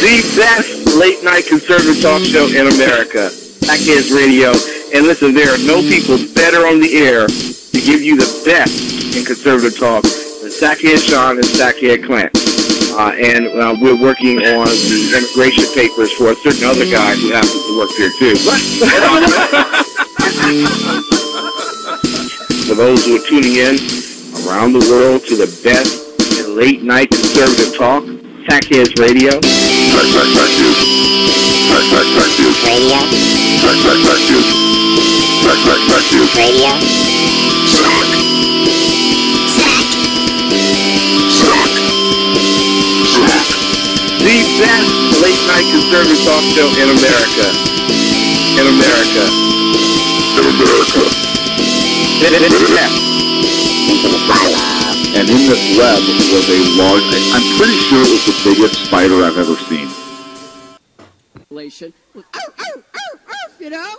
The best late-night conservative talk show in America, Sackheads Radio. And listen, there are no people better on the air to give you the best in conservative talk than Sackhead Sean and Sackhead Clint. And we're working on the immigration papers for a certain other guy who happens to work here, too. For those who are tuning in around the world to the best in late-night conservative talk, Sackheads Radio. The best late-night conservative talk show in America. In America. And in this web was a large, I'm pretty sure it was the biggest spider I've ever seen. You know?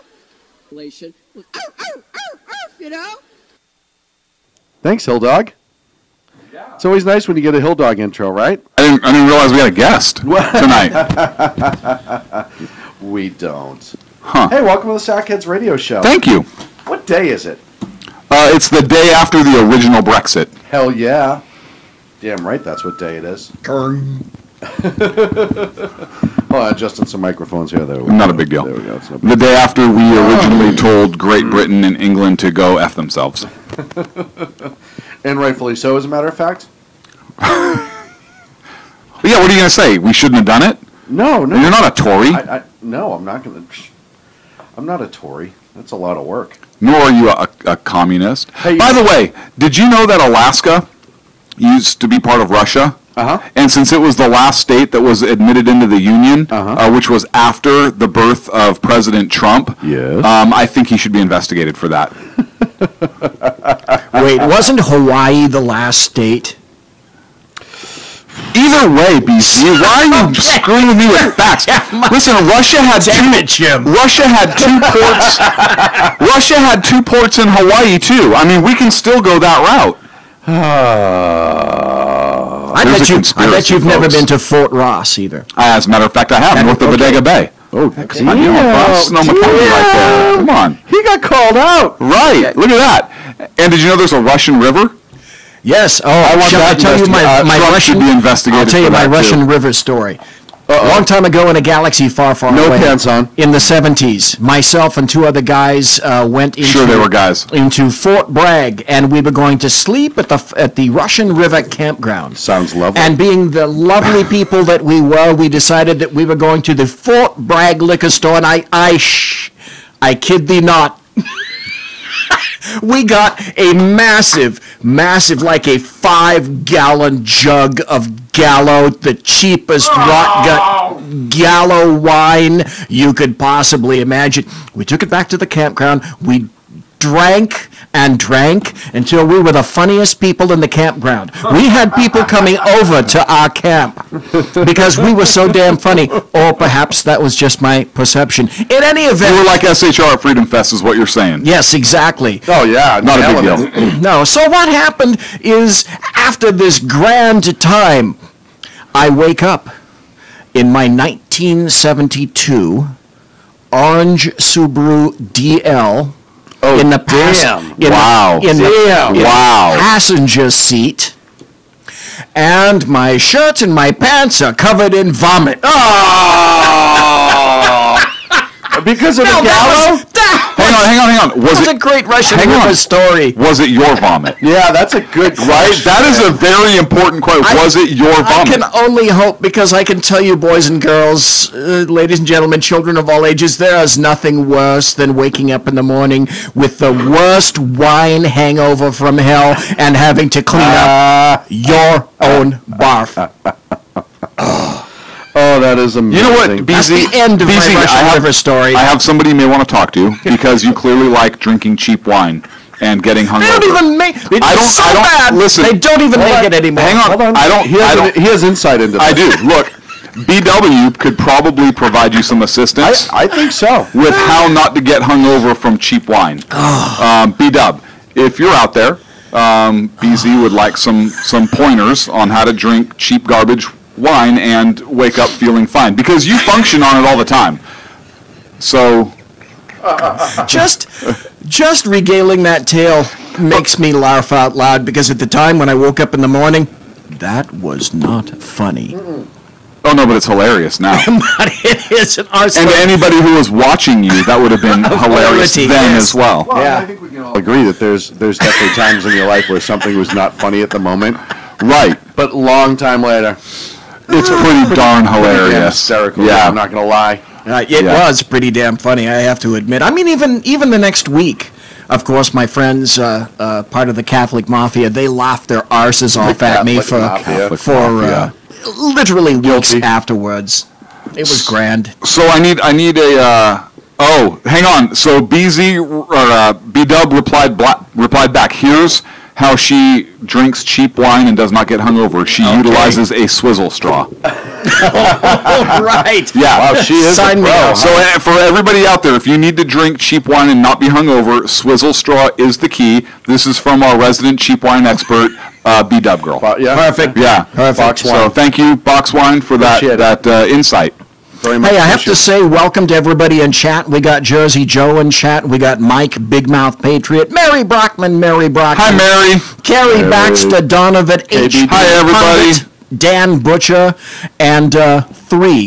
You know? Thanks, Hill Dog. Yeah. It's always nice when you get a Hill Dog intro, right? I didn't realize we had a guest tonight. We don't. Huh. Hey, welcome to the Sackheads Radio Show. Thank you. What day is it? It's the day after the original Brexit. Hell yeah. Damn right that's what day it is. Oh, adjusting some microphones here. There we Not go. a big deal. There we go. No The day after we originally told Great Britain and England to go F themselves. And rightfully so, as a matter of fact. Yeah, what are you going to say? We shouldn't have done it? No. You're not a Tory. No, I'm not going to. I'm not a Tory. That's a lot of work. Nor are you a communist. Hey, by the way, did you know that Alaska used to be part of Russia? Uh-huh. And since it was the last state that was admitted into the Union, which was after the birth of President Trump, yes. I think he should be investigated for that. Wait, wasn't Hawaii the last state? Either way, BC, why are you screwing with me with facts? Listen, Russia had two ports. Russia had two ports in Hawaii too. I mean, we can still go that route. I bet you've never been to Fort Ross either. As a matter of fact, I have, north of Bodega Bay. Oh, Snow McCollum right there. Come on. He got called out. Right. Look at that. And did you know there's a Russian river? Yes. Oh, shall I tell you my Russian? Should be investigated. I'll tell you my Russian river story. A long time ago in a galaxy far, far away. No pants on. In the 70s, myself and two other guys went into they were guys. Into Fort Bragg, and we were going to sleep at the Russian River campground. Sounds lovely. And being the lovely people that we were, we decided that we were going to the Fort Bragg liquor store, and I kid thee not. We got a massive, like a 5-gallon jug of Gallo, the cheapest rot gut Gallo wine you could possibly imagine. We took it back to the campground. We drank and drank until we were the funniest people in the campground. We had people coming over to our camp because we were so damn funny. Or perhaps that was just my perception. In any event... You were like SHR at Freedom Fest is what you're saying. Yes, exactly. Oh, yeah. Not a big deal. No, so what happened is after this grand time, I wake up in my 1972 orange Subaru DL... Oh, in the passenger seat, and my shirt and my pants are covered in vomit. Oh! Because of the Gallo? Hang on. Was it a great Russian river story? Was it your vomit? Yeah, that's a good question. Right? That is a very important question. Was it your vomit? I can only hope, because I can tell you, boys and girls, ladies and gentlemen, children of all ages, there is nothing worse than waking up in the morning with the worst wine hangover from hell and having to clean up your own barf. Oh, that is amazing. You know what, BZ? That's the end of my Russian river story. I have somebody you may want to talk to because you clearly like drinking cheap wine and getting hungover. They don't even make it. It's so bad. Listen, they don't even make it anymore. Hang on. Hold on. He has insight into this. I do. Look, BW could probably provide you some assistance. I think so. With how not to get hungover from cheap wine. BW, if you're out there, BZ would like some pointers on how to drink cheap garbage wine and wake up feeling fine because you function on it all the time. So just regaling that tale makes me laugh out loud because at the time when I woke up in the morning, that was not funny. oh no, but it's hilarious now. But it is an arsenal. And anybody who was watching you, that would have been hilarious then yes. as well. Well, yeah. I think we can all agree that there's definitely times in your life where something was not funny at the moment, Right. but long time later, It's pretty darn damn hilarious. hysterical. Yeah. I'm not gonna lie. It Yeah. was pretty damn funny, I have to admit. I mean, even the next week, of course, my friends, part of the Catholic Mafia, they laughed their arses off at me Catholic for Mafia. literally weeks Guilty. afterwards. It was grand. So I need a. Oh, hang on. So BZ or B-Dub replied back. Here's how she drinks cheap wine and does not get hungover. She utilizes a swizzle straw. Right. Yeah. Wow, she is Sign a me pro. up. So for everybody out there, if you need to drink cheap wine and not be hungover, swizzle straw is the key. This is from our resident cheap wine expert, B-Dub Girl. Yeah. Perfect. Yeah. Perfect. Box So wine. thank you, Box Wine, for Appreciate that insight. Very much Hey, I have to appreciate say welcome to everybody in chat. We got Jersey Joe in chat. We got Mike, Big Mouth Patriot, Mary Brockman. Hi, Mary. Carrie Mary. Baxter, Donovan H. Hi, everybody. Hunt, Dan Butcher, and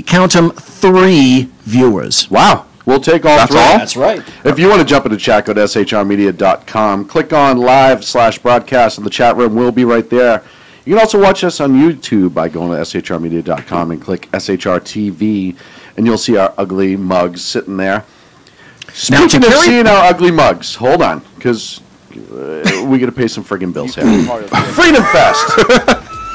count them, 3 viewers. Wow. We'll take all That's three. all? That's right. If you want to jump into chat, go to shrmedia.com. Click on live/broadcast, and the chat room will be right there. You can also watch us on YouTube by going to shrmedia.com and click SHRTV, and you'll see our ugly mugs sitting there. Now, Speaking to of carry- seeing our ugly mugs, hold on, because we got to pay some friggin' bills here. Freedom Fest.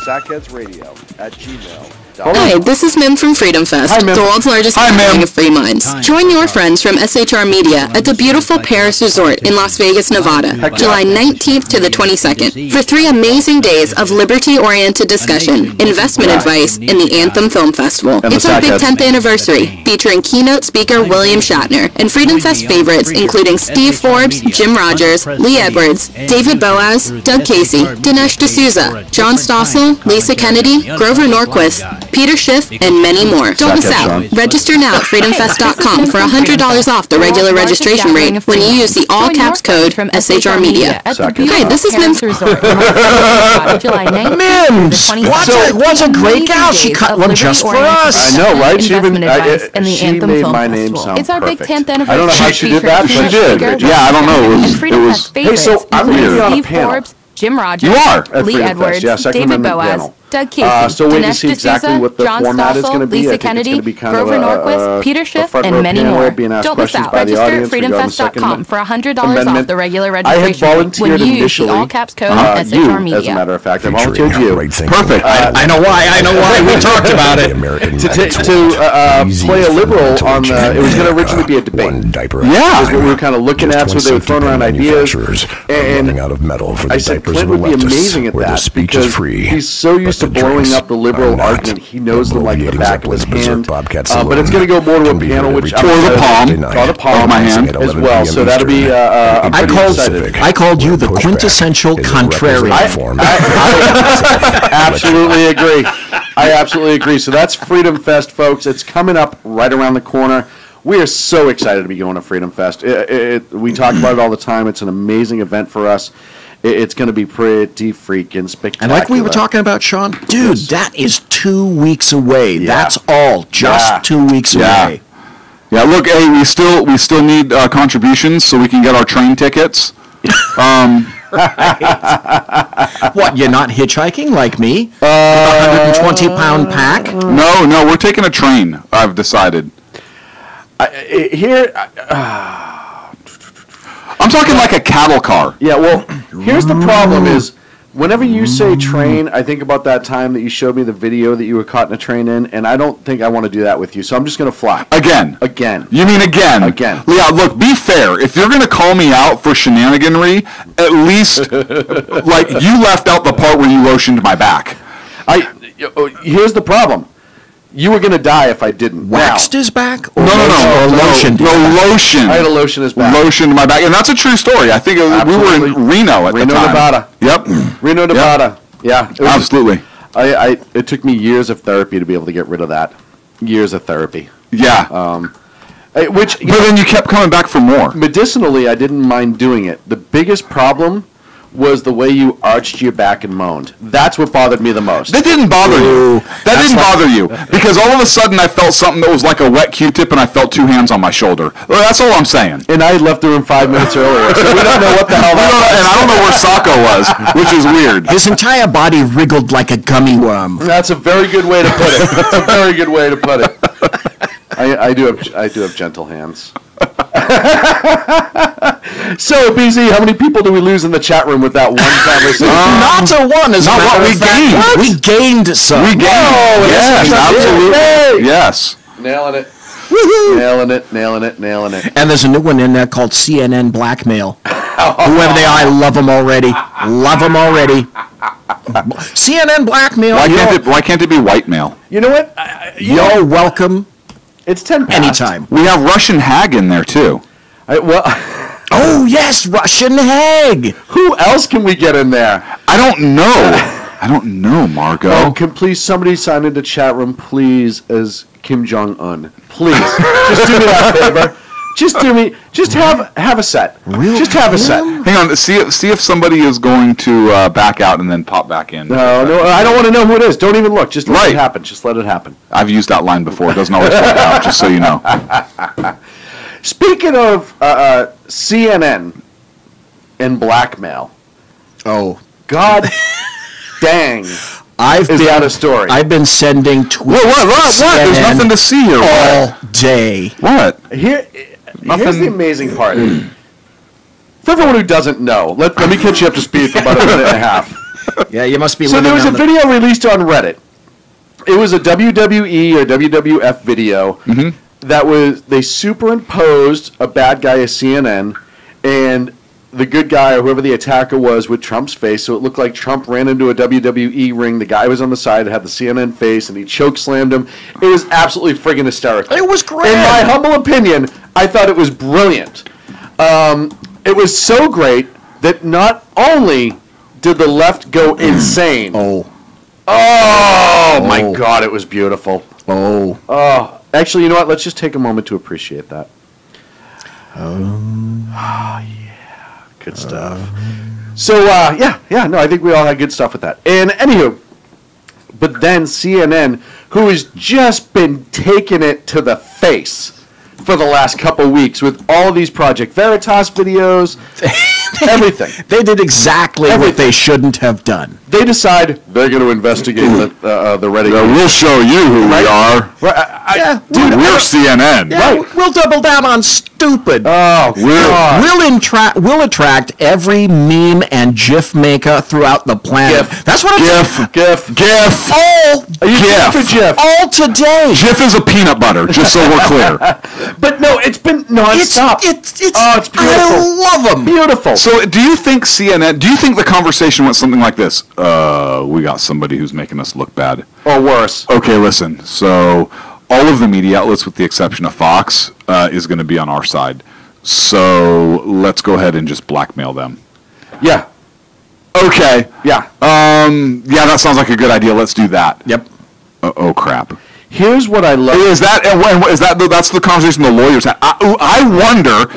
Sackheads Radio at gmail.com. Hi, this is Mim from Freedom Fest, Hi, Mim. the world's largest Hi, gathering Mim. of free minds. Join your friends from SHR Media at the beautiful Paris Resort in Las Vegas, Nevada, July 19th to the 22nd, for 3 amazing days of liberty-oriented discussion, investment advice, and the Anthem Film Festival. And the It's our big Sackheads. 10th anniversary, featuring keynote speaker William Shatner, and Freedom Fest favorites including Steve Forbes, Jim Rogers, Lee Edwards, David Boaz, Doug Casey, Dinesh D'Souza, John Stossel, Lisa Kennedy, Grover Norquist, Peter Schiff, and many more. Don't miss Sackheads, out. Sean. Register now at freedomfest.com for $100 off the regular registration rate when you use the all-caps code SHR Media. Hi, this is Mim. Mims, what's a great gal. She cut one just for us. I know, right? She even and the she Anthem made Film my name Festival. sound It's our big perfect. 10th anniversary. I don't know how she did that, but she featuring did. Freedom Yeah, I don't know. It was- and Freedom it was- Fest favorites, Hey, so I'm including gonna be on a Steve panel. Forbes, Jim Rogers, You are at Lee Freedom Fest, Edwards, yeah, Second David Amendment Boaz, panel. Doug Casey, Still waiting to Dinesh see exactly D'Souza, what the John format is Stossel, going to be. Lisa I think it's Kennedy, going to be kind Grover of Norquist, Peter a Schiff, front and row many panel more. being asked Don't miss questions out. by the Register audience at regarding the Second freedomfest.com for $100 off Amendment. the regular I had registration rate when volunteered you use initially. the all-caps code you, SHR as a Media. matter of fact, I volunteered you. Perfect. I know why. We talked about it. To play a liberal on the. It was going to originally be a debate. Yeah. Is what we were kind of looking at, so they were throwing around ideas. And out of metal for I said Clint would be amazing at that because he's so used to blowing up the liberal argument. He knows them like the back of his hand. But it's going to go more to a panel, which Or the palm. Or the palm Of my hand. as well. So that'll be. I'm pretty excited. I called you the quintessential contrarian. I absolutely agree. I absolutely agree. So that's Freedom Fest, folks. It's coming up right around the corner. We are so excited to be going to Freedom Fest. We talk about it all the time. It's an amazing event for us. It's going to be pretty freaking spectacular. And like we were talking about, Sean, dude, that is 2 weeks away. Yeah. That's all. Just Yeah. 2 weeks Yeah. away. Yeah, look, hey, we still need contributions so we can get our train tickets. What, you're not hitchhiking like me? With a 120-pound pack? No, we're taking a train, I've decided. I'm talking like a cattle car. Yeah, well, here's the problem is, whenever you say train, I think about that time that you showed me the video that you were caught in a train in, and I don't think I want to do that with you, so I'm just going to fly. Again. You mean again? Again. Yeah, look, be fair. If you're going to call me out for shenaniganry, at least, like, you left out the part where you lotioned my back. Here's the problem. You were going to die if I didn't. Waxed his back? Or No, lotioned his back? lotion. I had a lotion his back. Lotioned my back. And that's a true story. I think we were in Absolutely. Reno at the Reno, time. Nevada. Yep. Reno, Nevada. Yeah. It was- Absolutely. It took me years of therapy to be able to get rid of that. Years of therapy. Yeah. But then you kept coming back for more. Medicinally, I didn't mind doing it. The biggest problem was the way you arched your back and moaned. That's what bothered me the most. That didn't bother you. That didn't bother you. Because all of a sudden I felt something that was like a wet Q-tip and I felt 2 hands on my shoulder. Well, that's all I'm saying. And I had left the room 5 minutes earlier, so we don't know what the hell that was. And I don't know where Sacco was, which is weird. His entire body wriggled like a gummy worm. That's a very good way to put it. That's a very good way to put it. I do have gentle hands. So, BZ, how many people do we lose in the chat room with that one conversation? Not a one, is not not what what we gained. What? We gained some. We gained. Yes, absolutely. Yes. Nailing it. Nailing it. And there's a new one in there called CNN Blackmail. Whoever they are, I love them already. CNN Blackmail. Why can't it be white mail? You know what? You're welcome. It's 10 past. Anytime. We have Russian Hag in there, too. Oh, yes, Russian Hag. Who else can we get in there? I don't know, Margot. Oh, can please somebody sign into chat room, please, as Kim Jong-un. Please. Just do me that favor. Just have a set. Just have a set. Hang on, see if somebody is going to back out and then pop back in. No, I don't want to know who it is. Don't even look. Just let it happen. Just let it happen. I've used that line before. It doesn't always work out, just so you know. Speaking of CNN and blackmail. Oh. God dang. I've been a story. I've been sending tweets. What? There's nothing to see here. All day. What? Here's the amazing part. For everyone who doesn't know, let me catch you up to speed for about a minute and a half. Yeah, you must be. So there was a video released on Reddit. It was a WWE or WWF video that they superimposed a bad guy as CNN and the good guy or whoever the attacker was with Trump's face, so it looked like Trump ran into a WWE ring. The guy was on the side, had the CNN face, and he choke slammed him. It was absolutely friggin' hysterical. It was great. In my humble opinion, I thought it was brilliant. It was so great that not only did the left go insane. Oh my God, it was beautiful. Oh. Actually, you know what? Let's just take a moment to appreciate that. Good stuff. So, no, I think we all had good stuff with that. And anywho, but then CNN, who has just been taking it to the face for the last couple weeks with all of these Project Veritas videos, everything. They did exactly what they shouldn't have done. They decide they're going to investigate the Reddit. We'll show you who we are. Dude, we're CNN. Yeah, we'll double down on stupid. Oh, We'll attract every meme and GIF maker throughout the planet. GIF. That's what I'm GIF. GIF. all today. GIF is a peanut butter, just so we're clear. But no, it's been nonstop. It's beautiful. I love them. Beautiful. So do you think the conversation went something like this? We got somebody who's making us look bad. Or worse. Okay, listen. So all of the media outlets, with the exception of Fox, is going to be on our side. So let's go ahead and just blackmail them. Yeah. Okay. Yeah. Yeah, that sounds like a good idea. Let's do that. Yep. Oh crap. Here's what I love. That's the conversation the lawyers had. I wonder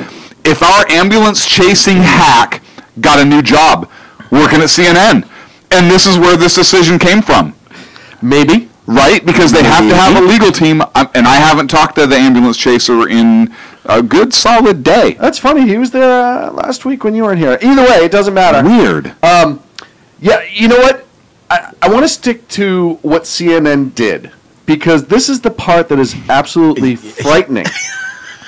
if our ambulance chasing hack got a new job working at CNN, and this is where this decision came from. Maybe. Right? Because they have to have a legal team, and I haven't talked to the ambulance chaser in a good solid day. That's funny. He was there last week when you weren't here. Either way, it doesn't matter. Weird. Yeah, you know what? I want to stick to what CNN did, because this is the part that is absolutely frightening.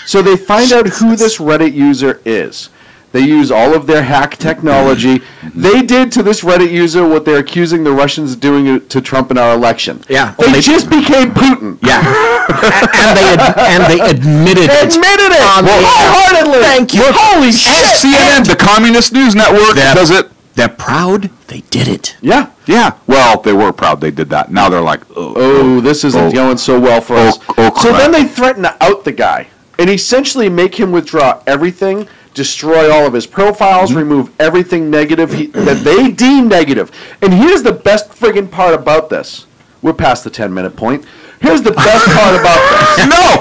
So they find out who this Reddit user is. They use all of their hack technology. They did to this Reddit user what they're accusing the Russians of doing to Trump in our election. Yeah. They just became Putin. Yeah. and they admitted it. Wholeheartedly. Thank you. Holy shit. CNN, the Communist News Network, does it. They're proud. They did it. Yeah. Yeah. Well, they were proud they did that. Now they're like, this isn't going so well for us. So then they threaten to out the guy and essentially make him withdraw everything destroy all of his profiles, remove everything negative that they deem negative. And here's the best friggin' part about this. We're past the 10-minute point. Here's the best part about this. No,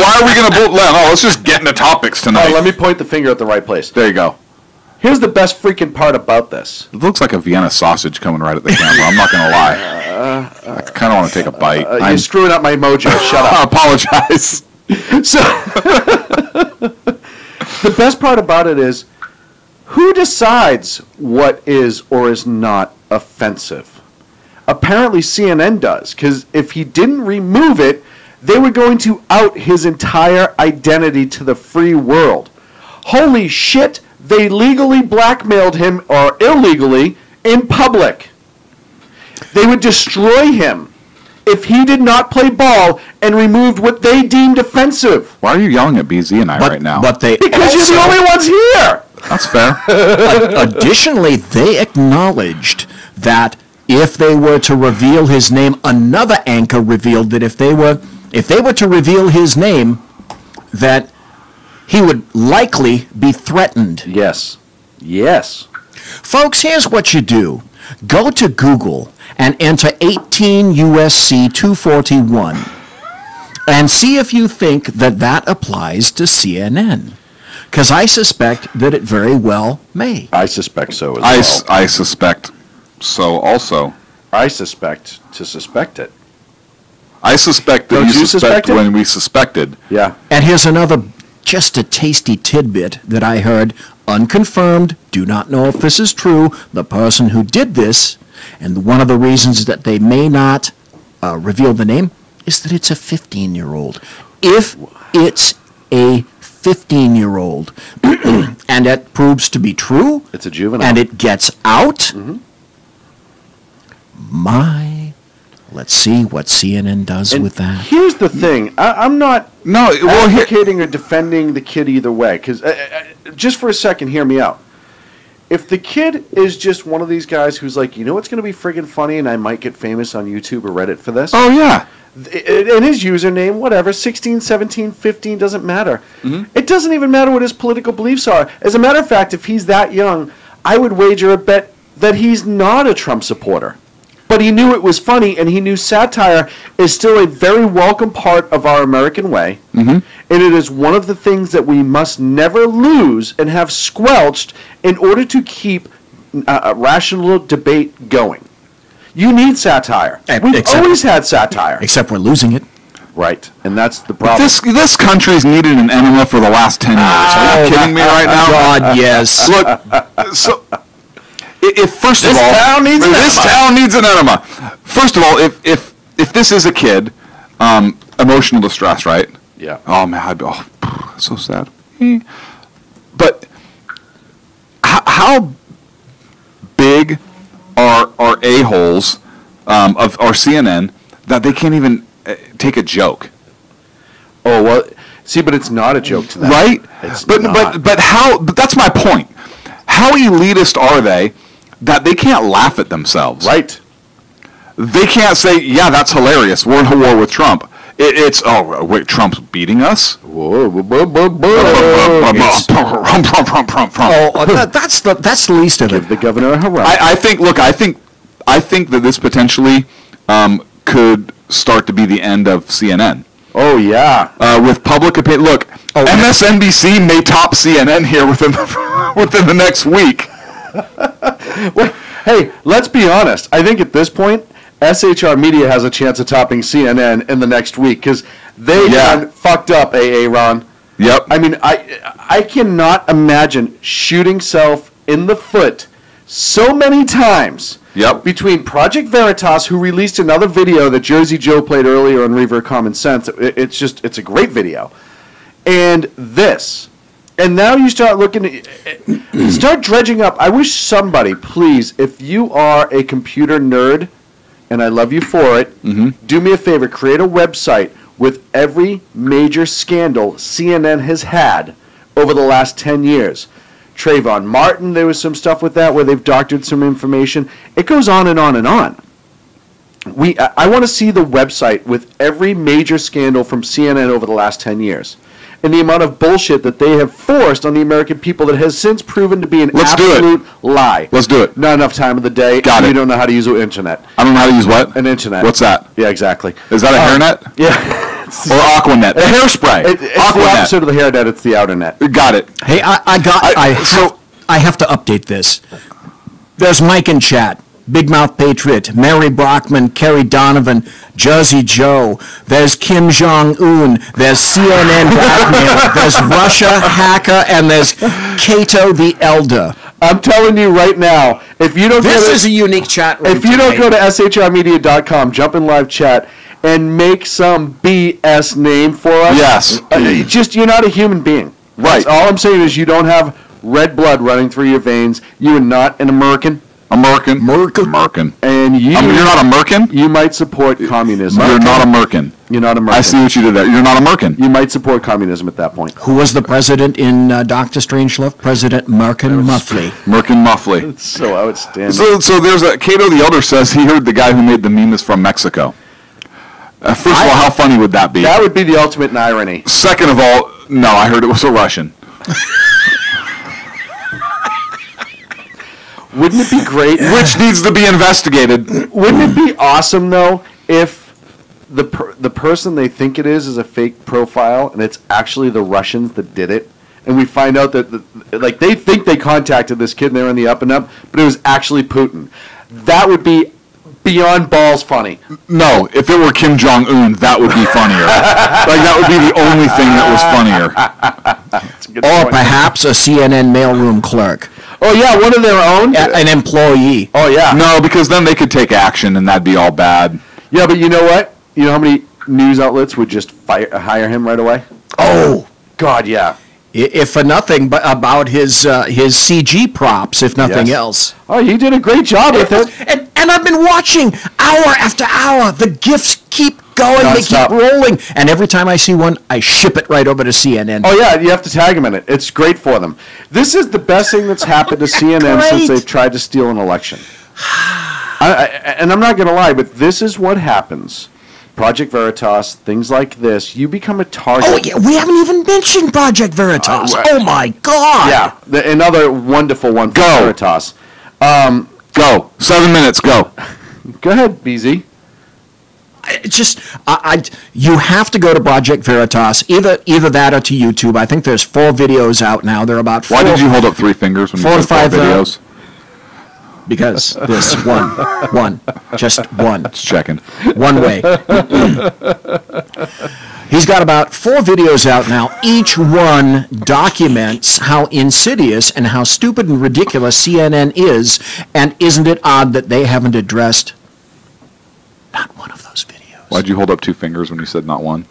why are we going to... let's just get into topics tonight. Oh, let me point the finger at the right place. There you go. Here's the best freaking part about this. It looks like a Vienna sausage coming right at the camera. I'm not going to lie. I kind of want to take a bite. You're screwing up my mojo. Shut up. I apologize. So, the best part about it is, who decides what is or is not offensive? Apparently CNN does, because if he didn't remove it, they were going to out his entire identity to the free world. Holy shit, they legally blackmailed him, or illegally, in public. They would destroy him if he did not play ball and removed what they deemed offensive. Why are you yelling at BZ and I right now? Because you're the only ones here. That's fair. Additionally, they acknowledged that if they were to reveal his name, another anchor revealed that if they were to reveal his name, that he would likely be threatened. Yes. Yes. Folks, here's what you do. Go to Google and enter 18 USC 241 and see if you think that that applies to CNN. Because I suspect that it very well may. I suspect so as well. I suspect so also. I suspect to suspect it. I suspect that Don't you you suspect suspect it? when we suspected. Yeah. And here's another, just a tasty tidbit that I heard, unconfirmed, do not know if this is true, the person who did this, and one of the reasons that they may not reveal the name, is that it's a 15-year-old. If it's a 15-year-old, and it proves to be true, It's a juvenile. and it gets out, let's see what CNN does And with that. Here's the thing. I'm not advocating or defending the kid either way. Because just for a second, hear me out. If the kid is just one of these guys who's like, you know what's going to be friggin' funny and I might get famous on YouTube or Reddit for this? Oh, yeah. And his username, whatever, 16, 17, 15, doesn't matter. It doesn't even matter what his political beliefs are. As a matter of fact, if he's that young, I would wager a bet that he's not a Trump supporter. But he knew it was funny, and he knew satire is still a very welcome part of our American way. And it is one of the things that we must never lose and have squelched in order to keep a rational debate going. You need satire. We've always had satire. Except we're losing it. Right, and that's the problem. This country's needed an enema for the last 10 years. Are you kidding me right now? God, yes. Look, so... If first of This all, town needs an this enema. town needs an enema. First of all, if this is a kid, emotional distress, right? Yeah. Oh man, I'd be so sad. But how big are a-holes of our CNN that they can't even take a joke? Oh well, see, but it's not a joke to them, Right? It's But not. but that's my point. How elitist are they that they can't laugh at themselves? Right. They can't say, yeah, that's hilarious. We're in a war with Trump. It's, oh, wait, Trump's beating us? Whoa, whoa, whoa, whoa, whoa. That's the least of it. Give the governor a hurrah. I think that this potentially could start to be the end of CNN. Oh yeah. With public opinion. Look, MSNBC may top CNN here within the next week. Well, hey, let's be honest. I think at this point, SHR Media has a chance of topping CNN in the next week because they done fucked up, Ron. Yep. I mean, I cannot imagine shooting self in the foot so many times. Yep. Between Project Veritas, who released another video that Jersey Joe played earlier on Reverb Common Sense. It's a great video. And this. And now you start looking, start dredging up. I wish somebody, please, if you are a computer nerd, and I love you for it, do me a favor, create a website with every major scandal CNN has had over the last 10 years. Trayvon Martin, there was some stuff with that where they've doctored some information. It goes on and on and on. I want to see the website with every major scandal from CNN over the last 10 years. and the amount of bullshit that they have forced on the American people that has since proven to be an Let's do it. absolute lie. Let's do it. Not enough time of the day. Got it. You don't know how to use the internet. I don't know how to use what? An internet. What's that? Yeah, exactly. Is that a hairnet? Yeah. Or Aquanet? A hairspray. It's the Aquanet. opposite of the hairnet. It's the outer net. Got it. Hey, I have to update this. There's Mike in chat, Big Mouth Patriot, Mary Brockman, Kerry Donovan, Juzzy Joe. There's Kim Jong-un. There's CNN blackmail. There's Russia hacker, and there's Cato the Elder. I'm telling you right now, if you don't This is a unique chat room. if you don't go to shrmedia.com, jump in live chat, and make some BS name for us. Yes. Just, you're not a human being. Right. That's all I'm saying is you don't have red blood running through your veins. You are not an American. American. And you... you're not American? You might support communism. You're not American. You're not American. I see what you did there. You're not American. You might support communism at that point. Who was the president in Dr. Strangelove? President Merkin Muffley. Merkin Muffley. It's so outstanding. So there's a... Cato the Elder says he heard the guy who made the meme is from Mexico. First of all, how funny would that be? That would be the ultimate in irony. Second of all, no, I heard it was a Russian. Wouldn't it be great? Which needs to be investigated. Wouldn't it be awesome, though, if the person they think it is a fake profile, and it's actually the Russians that did it, and we find out that, like, they think they contacted this kid and they're on the up and up, but it was actually Putin. That would be beyond balls funny. No, if it were Kim Jong-un, that would be funnier. Like, that would be the only thing that was funnier. Or perhaps a CNN mailroom clerk. Oh, yeah, one of their own? An employee. Oh, yeah. No, because then they could take action, and that'd be all bad. Yeah, but you know what? You know how many news outlets would just hire him right away? Oh, God, yeah. If for nothing but about his CG props, if nothing else. Oh, he did a great job with it. And I've been watching hour after hour. The GIFs keep going. Non-stop. They keep rolling. And every time I see one, I ship it right over to CNN. Oh, yeah, you have to tag him in it. It's great for them. This is the best thing that's happened to CNN since they've tried to steal an election. And I'm not going to lie, but this is what happens. Project Veritas, things like this, you become a target. Oh, yeah, we haven't even mentioned Project Veritas. Oh, my God. Yeah, another wonderful one for Veritas. Go. 7 minutes, go. Go ahead, BZ. You have to go to Project Veritas, either that or to YouTube. I think there's 4 videos out now. They're about 4. Why did you hold up 3 fingers when you said 4 videos? Because there's one, just one. Just checking. One way. He's got about 4 videos out now. Each one documents how insidious and how stupid and ridiculous CNN is, and isn't it odd that they haven't addressed not one of those videos? Why'd you hold up 2 fingers when you said not one?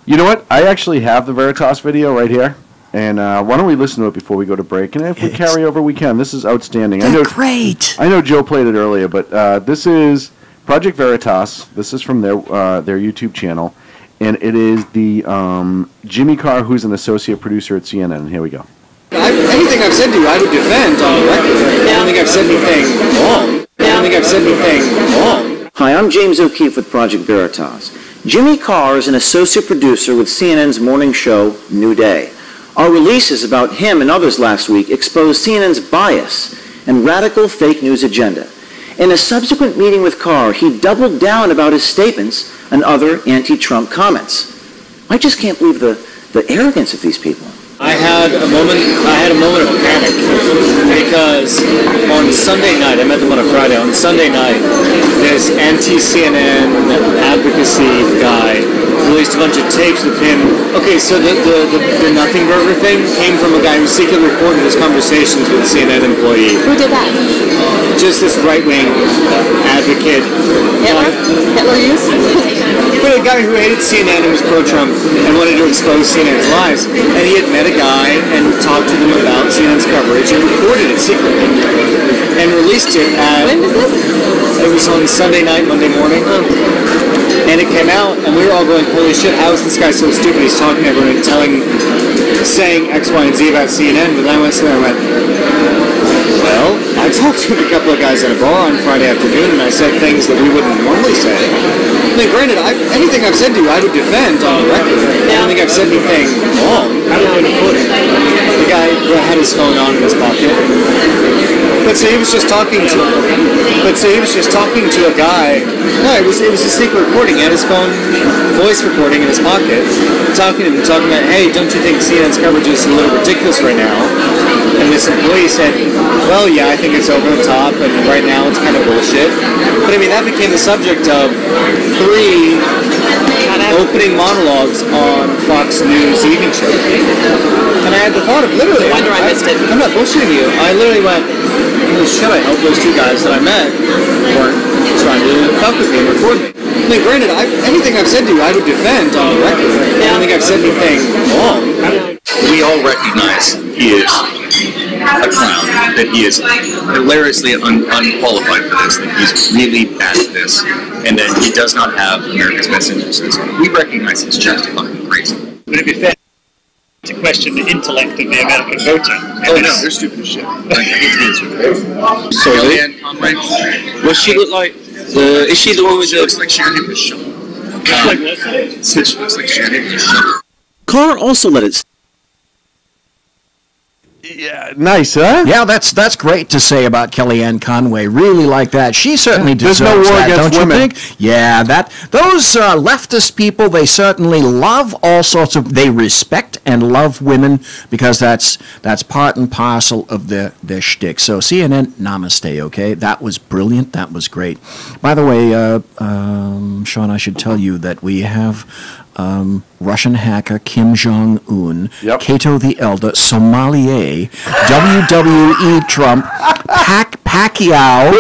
You know what? I actually have the Veritas video right here. And why don't we listen to it before we go to break? And if we carry over, we can. This is outstanding. They're great. I know Joe played it earlier, but this is Project Veritas. This is from their YouTube channel. And it is the Jimmy Carr, who's an associate producer at CNN. Here we go. Anything I've said to you, I would defend on the record. I don't think I've said anything wrong. Hi, I'm James O'Keefe with Project Veritas. Jimmy Carr is an associate producer with CNN's morning show, New Day. Our releases about him and others last week exposed CNN's bias and radical fake news agenda. In a subsequent meeting with Carr, he doubled down about his statements and other anti-Trump comments. I just can't believe the arrogance of these people. I had a moment of panic because on Sunday night, I met them on a Friday, on Sunday night, this anti-CNN advocacy guy released a bunch of tapes with him. Okay, so the Nothing Burger thing came from a guy who secretly recorded his conversations with a CNN employee. Who did that? Just this right-wing advocate. Hitler used? But a guy who hated CNN and was pro-Trump and wanted to expose CNN's lies. And he had met a guy and talked to them about CNN's coverage and recorded it secretly. And released it at... When was this? It was on Sunday night, Monday morning. And it came out, and we were all going, holy shit, how is this guy so stupid? He's talking to everyone and saying X, Y, and Z about CNN. But then I went, well, I I talked to a couple of guys at a bar on Friday afternoon, and I said things that we wouldn't normally say. I mean, granted, anything I've said to you, I would defend on the record. I don't think I've said anything wrong. The guy had his phone on in his pocket. But so he was just talking to a guy. No, it was a secret recording. He had his phone voice recording in his pocket, talking about, hey, don't you think CNN's coverage is a little ridiculous right now? And this employee said, well, yeah, I think it's over the top, and right now it's kind of bullshit. But I mean, that became the subject of 3 opening monologues on Fox News evening show. And I had the thought of literally, I missed it. I'm not bullshitting you. I literally went, holy shit, I hope those 2 guys that I met weren't trying to fuck with me and record me. I mean, granted, anything I've said to you, I would defend on the record. I don't think I've said anything wrong. We all recognize he is a clown, that he is hilariously unqualified for this, that he's really bad at this, and that he does not have America's best interests. We recognize he's just fucking crazy. Would it be fair to question the intellect of the American voter? Oh no, they're stupid as shit. So Kellyanne Conway. What's she look like? Is she the one with the... Looks like Shannon Bishop. She looks like Shannon Bishop. Carr also let it... Yeah, nice, huh? Yeah, that's great to say about Kellyanne Conway. Really like that. She certainly deserves There's no war that, against don't women. you think? Yeah, those leftist people, they certainly love all sorts of. They respect and love women because that's part and parcel of their shtick. So CNN, namaste. Okay, that was brilliant. That was great. By the way, Sean, I should tell you that we have. Russian hacker Kim Jong-un, Cato the Elder, Sommelier, WWE Trump, Pacquiao,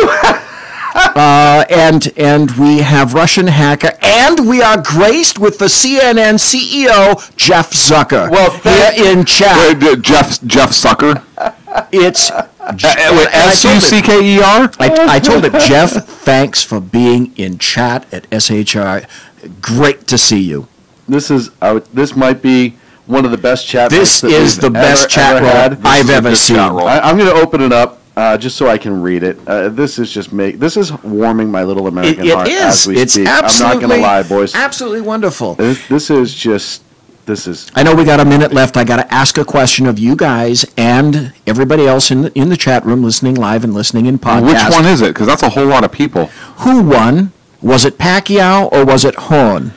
and we have Russian hacker, and we are graced with the CNN CEO, Jeff Zucker. Well, here in chat. Jeff Zucker? It's... S-U-C-K-E-R? I told him, Jeff, thanks for being in chat at SHR. Great to see you. This might be one of the best chat This rooms is the best chat room I've ever seen. I'm going to open it up just so I can read it. This is warming my little American heart as we speak. I'm not going to lie, boys. Absolutely wonderful. This is. I know we got a minute left. I got to ask a question of you guys and everybody else in the chat room listening live and listening in podcast. Which one is it? Because that's a whole lot of people. Who won? Was it Pacquiao or was it Horn?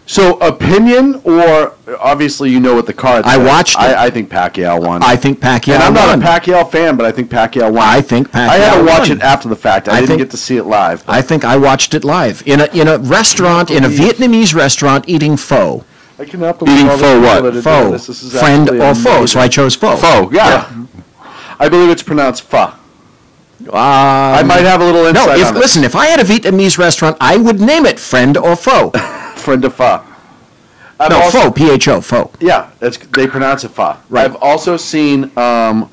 So opinion, or obviously you know what the card says. I watched it. I think Pacquiao won. I think Pacquiao won. And I'm not a Pacquiao fan, but I think Pacquiao won. I think Pacquiao I had to watch won. it after the fact. I didn't get to see it live. I think I watched it live in a restaurant, in a Vietnamese restaurant, eating pho. I cannot believe Eating pho what? Pho. This is Friend or amazing. foe, so I chose pho. Pho, yeah. I believe it's pronounced pho. I might have a little insight on it. Listen, if I had a Vietnamese restaurant, I would name it Friend or Pho. Friend of pho. Pho, P-H-O, pho. Yeah, they pronounce it pho. Right. I've also seen a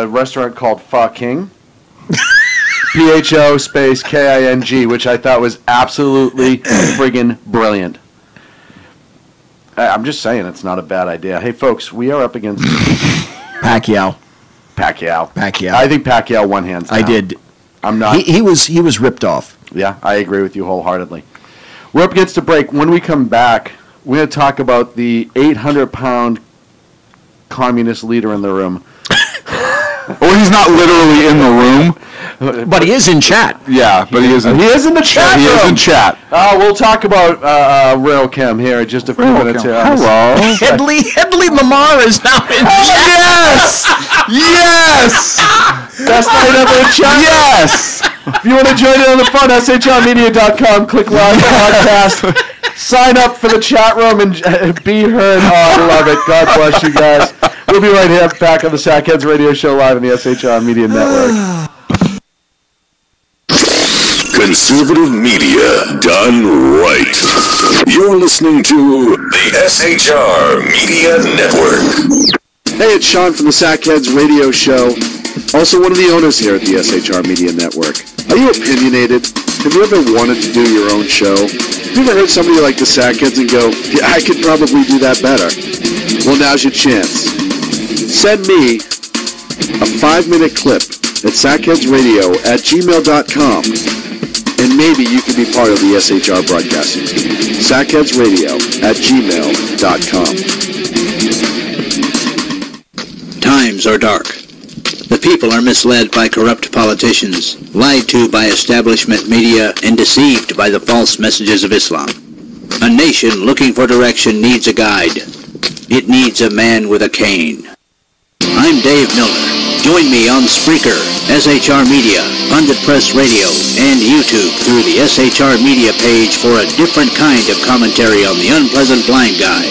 restaurant called Pho King. P-H-O space K-I-N-G, which I thought was absolutely friggin' brilliant. I'm just saying, it's not a bad idea. Hey, folks, we are up against Pacquiao. I think Pacquiao won hands down. I did. I'm not. He was ripped off. Yeah, I agree with you wholeheartedly. We're up against a break. When we come back, we're going to talk about the 800-pound communist leader in the room. Well, he's not literally in the room. But he is in chat. Yeah, but he is in the chat room. He is in chat. We'll talk about Railchem here in just a few minutes. Hello. Headley Lamar is now in chat. Yes! Best night ever in chat. Yes! If you want to join in on the fun, shrmedia.com, click live podcast. Sign up for the chat room and be heard. Oh, I love it. God bless you guys. We'll be right here back on the Sackheads Radio Show live on the SHR Media Network. Conservative media done right. You're listening to the SHR Media Network. Hey, it's Sean from the Sackheads Radio Show. Also one of the owners here at the SHR Media Network. Are you opinionated? Have you ever wanted to do your own show? Have you ever heard somebody like the Sackheads and go, yeah, I could probably do that better? Well, now's your chance. Send me a 5-minute clip at sackheadsradio@gmail.com, and maybe you can be part of the SHR broadcasting team. sackheadsradio@gmail.com. Times are dark. The people are misled by corrupt politicians, lied to by establishment media, and deceived by the false messages of Islam. A nation looking for direction needs a guide. It needs a man with a cane. I'm Dave Milner. Join me on Spreaker, SHR Media, Pundit Press Radio, and YouTube through the SHR Media page for a different kind of commentary on the unpleasant blind guy.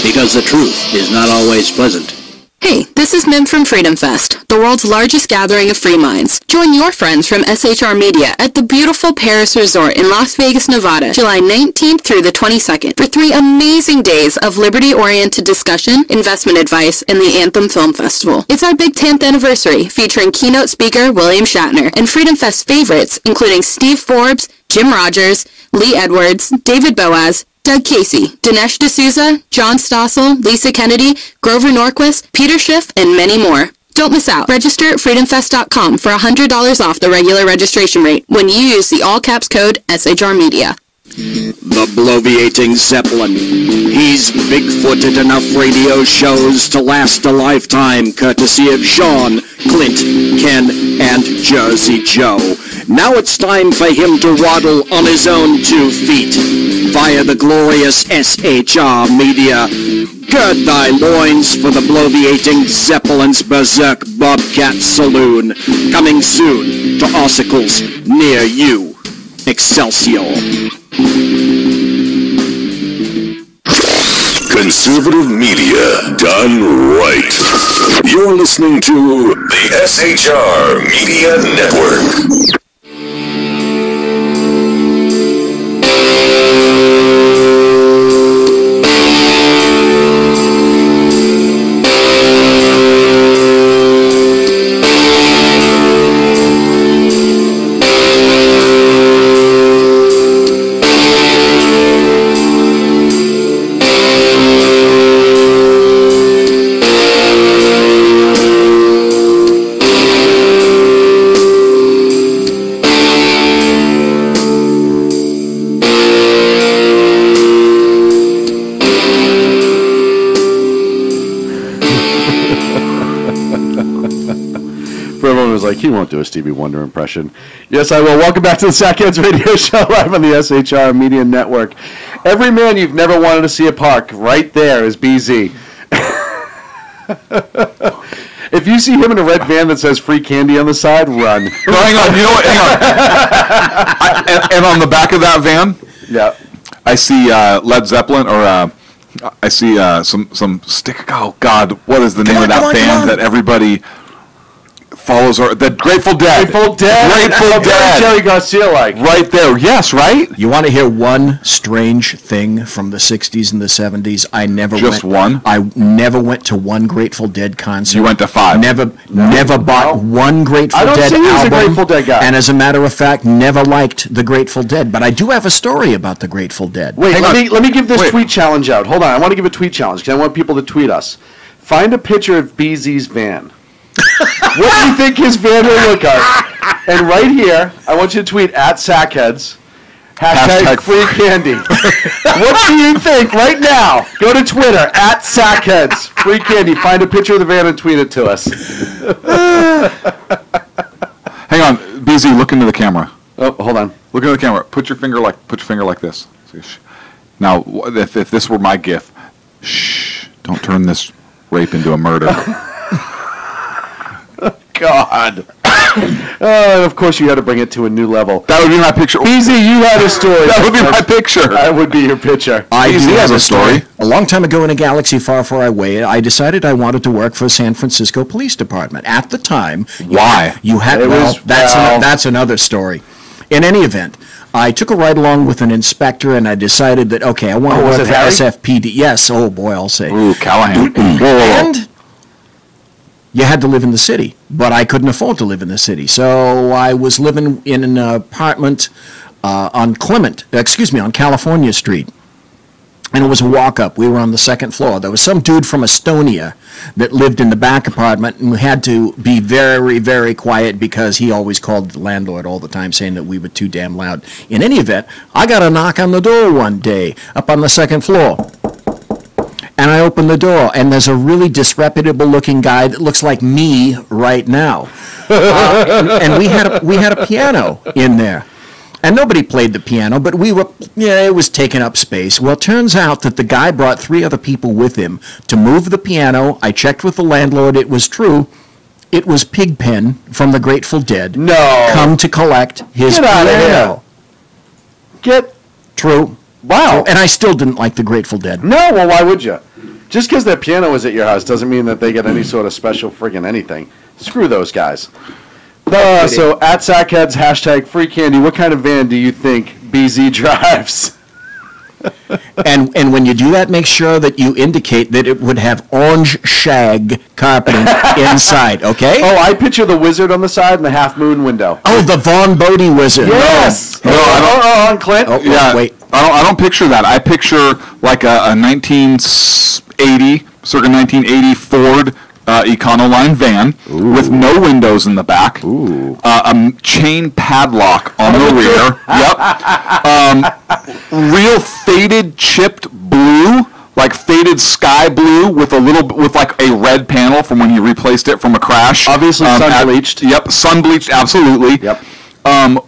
Because the truth is not always pleasant. Hey, this is Mim from Freedom Fest, the world's largest gathering of free minds. Join your friends from SHR Media at the beautiful Paris Resort in Las Vegas, Nevada, July 19th through the 22nd, for 3 amazing days of liberty-oriented discussion, investment advice, and the Anthem Film Festival. It's our big 10th anniversary, featuring keynote speaker William Shatner, and Freedom Fest favorites, including Steve Forbes, Jim Rogers, Lee Edwards, David Boaz, Doug Casey, Dinesh D'Souza, John Stossel, Lisa Kennedy, Grover Norquist, Peter Schiff, and many more. Don't miss out. Register at freedomfest.com for $100 off the regular registration rate when you use the all-caps code SHR Media. The bloviating Zeppelin. He's big-footed enough radio shows to last a lifetime, courtesy of Sean, Clint, Ken, and Jersey Joe. Now it's time for him to waddle on his own 2 feet via the glorious SHR Media. Gird thy loins for the bloviating Zeppelin's Berserk Bobcat Saloon, coming soon to Ossicles near you. Excelsior. Conservative media done right. You're listening to the SHR Media Network. He won't do a Stevie Wonder impression. Yes, I will. Welcome back to the Sackheads Radio Show live on the SHR Media Network. Every man you've never wanted to see at park, right there is BZ. If you see him in a red van that says free candy on the side, run. No, hang on. You know what? Hang on. And on the back of that van, yeah, I see Led Zeppelin, or I see some stick. Oh God, what is the name of that band that everybody follows? The Grateful Dead. Grateful Dead. Grateful Dead. Jerry Garcia like. Right there. Yes, right? You want to hear one strange thing from the 60s and the 70s? I never went to one Grateful Dead concert. You went to 5. Never bought one Grateful Dead album. I don't see you as a Grateful Dead guy. And as a matter of fact, never liked the Grateful Dead. But I do have a story about the Grateful Dead. Wait, let me give this tweet challenge out. Hold on. I want to give a tweet challenge because I want people to tweet us. Find a picture of BZ's van. What do you think his van will look like? And right here, I want you to tweet at Sackheads, hashtag free candy. What do you think right now? Go to Twitter, at Sackheads, free candy. Find a picture of the van and tweet it to us. Hang on, BZ, look into the camera. Oh, hold on. Look into the camera. Put your finger like this. Now, if this were my GIF, shh, don't turn this rape into a murder. God. Of course, you had to bring it to a new level. That would be my picture. Easy, you had a story. That would be my picture. That would be your picture. I do have a story. A long time ago in a galaxy far, far away, I decided I wanted to work for the San Francisco Police Department. At the time, why? That's another story. In any event, I took a ride along with an inspector, and I decided that, okay, I want to work for SFPD. Yes, oh boy, I'll say. Ooh, Callahan. And you had to live in the city, but I couldn't afford to live in the city. So I was living in an apartment on California Street. And it was a walk-up. We were on the second floor. There was some dude from Estonia that lived in the back apartment and had to be very, very quiet because he always called the landlord all the time saying that we were too damn loud. In any event, I got a knock on the door one day up on the second floor. And I opened the door, and there's a really disreputable-looking guy that looks like me right now. And we had a piano in there. And nobody played the piano, but it was taking up space. Well, it turns out that the guy brought 3 other people with him to move the piano. I checked with the landlord. It was true. It was Pigpen from the Grateful Dead. No. Come to collect his piano. True. Wow. And I still didn't like the Grateful Dead. No, well, why would you? Just because their piano is at your house doesn't mean that they get any sort of special friggin' anything. Screw those guys. So, at Sackheads, hashtag free candy, what kind of van do you think BZ drives? And when you do that, make sure that you indicate that it would have orange shag carpeting inside, okay? Oh, I picture the wizard on the side and the half moon window. Oh, the Von Bodie wizard. Yes! No, I don't. Clint. Oh, Yeah, wait. I don't picture that. I picture like a 1980, circa 1980 Ford Econoline van with no windows in the back. A chain padlock on the rear. Yep. Real faded chipped blue, like faded sky blue with like a red panel from when he replaced it from a crash. Obviously sun bleached. Yep, sun bleached, absolutely. Yep.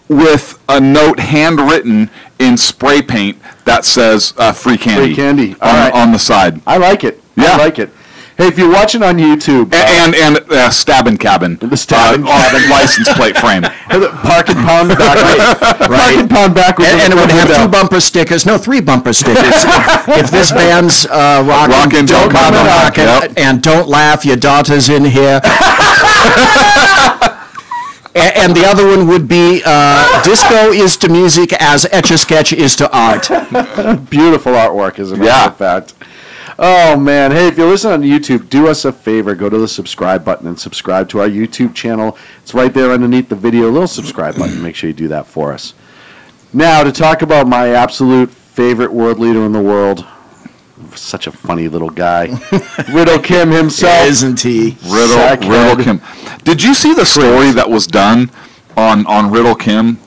With a note handwritten in spray paint that says free candy. Free candy. On the side. I like it. Yeah. I like it. Hey, if you're watching on YouTube... And Stabbin' Cabin. The Stabbin' Cabin. License plate frame. Park and pound backwards. Park and pound backwards. And it would have 2 bumper stickers. No, 3 bumper stickers. If this band's rocking, don't come rocking. Yep. And don't laugh, your daughter's in here. And the other one would be disco is to music as Etch-a-Sketch is to art. Beautiful artwork, as a matter of fact. Oh, man. Hey, if you're listening on YouTube, do us a favor. Go to the subscribe button and subscribe to our YouTube channel. It's right there underneath the video. A little subscribe button. Make sure you do that for us. Now, to talk about my absolute favorite word leader in the world. Such a funny little guy. Riddle Kim himself. Isn't he? Riddle Kim. Did you see the story that was done on Riddle Kim?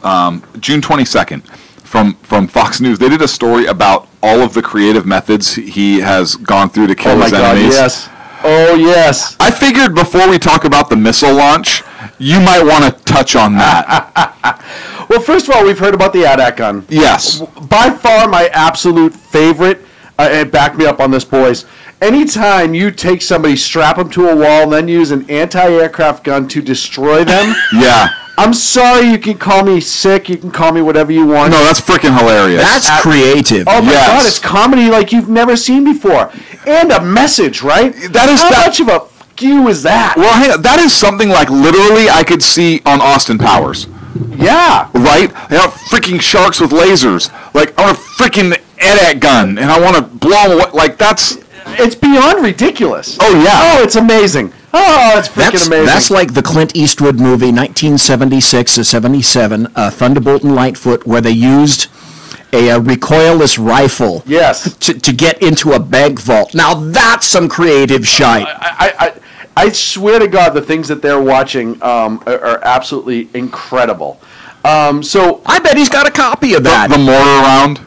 June 22nd. From Fox News. They did a story about all of the creative methods he has gone through to kill his enemies. Yes. Oh, yes. I figured before we talk about the missile launch, you might want to touch on that. Well, first of all, we've heard about the AT-AT gun. Yes. By far my absolute favorite, and back me up on this, boys. Anytime you take somebody, strap them to a wall, and then use an anti-aircraft gun to destroy them. Yeah. I'm sorry, you can call me sick, you can call me whatever you want. No, that's freaking hilarious. That's creative. Oh my God, it's comedy like you've never seen before. And a message, right? How much of a fuck you is that? Well, hey, that is something like literally I could see on Austin Powers. Yeah. Right? I want freaking sharks with lasers. Like, I want a freaking AT-AT gun, and I want to blow them away. Like, that's... It's beyond ridiculous. Oh, yeah. Oh, it's amazing. Oh, it's freaking amazing. That's like the Clint Eastwood movie, 1976 or 77, Thunderbolt and Lightfoot, where they used a recoilless rifle to get into a bank vault. Now, that's some creative shite. I swear to God, the things that they're watching are absolutely incredible. So I bet he's got a copy of that. The mortar round.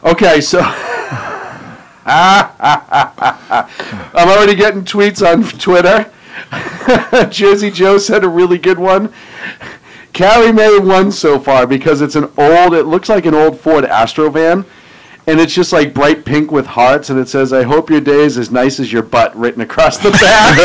Okay, so... I'm already getting tweets on Twitter. Jersey Joe said a really good one. Carrie Mae won so far because it looks like an old Ford Astro van, and it's just like bright pink with hearts, and it says, "I hope your day is as nice as your butt," written across the back.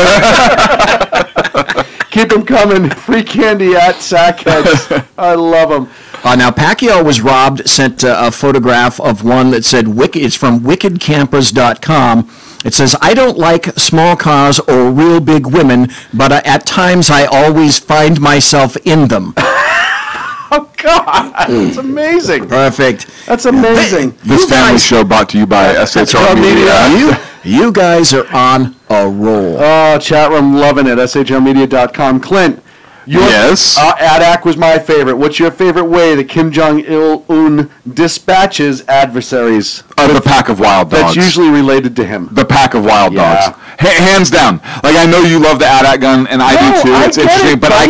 Keep them coming. Free candy at Sackheads. I love them. Now, Pacquiao was robbed, sent a photograph of one that said, it's from wickedcampers.com. It says, "I don't like small cars or real big women, but at times I always find myself in them." Oh, God. That's amazing. Perfect. That's amazing. This family show brought to you by SHR Media. You guys are on a roll. Oh, chat room loving it. SHRmedia.com. Clint, Yes. Adak was my favorite. What's your favorite way that Kim Jong-un dispatches adversaries? The pack of wild dogs. That's usually related to him. The pack of wild Yeah. dogs. Hands down. Like, I know you love the Adak gun, and I do too. It's interesting, but I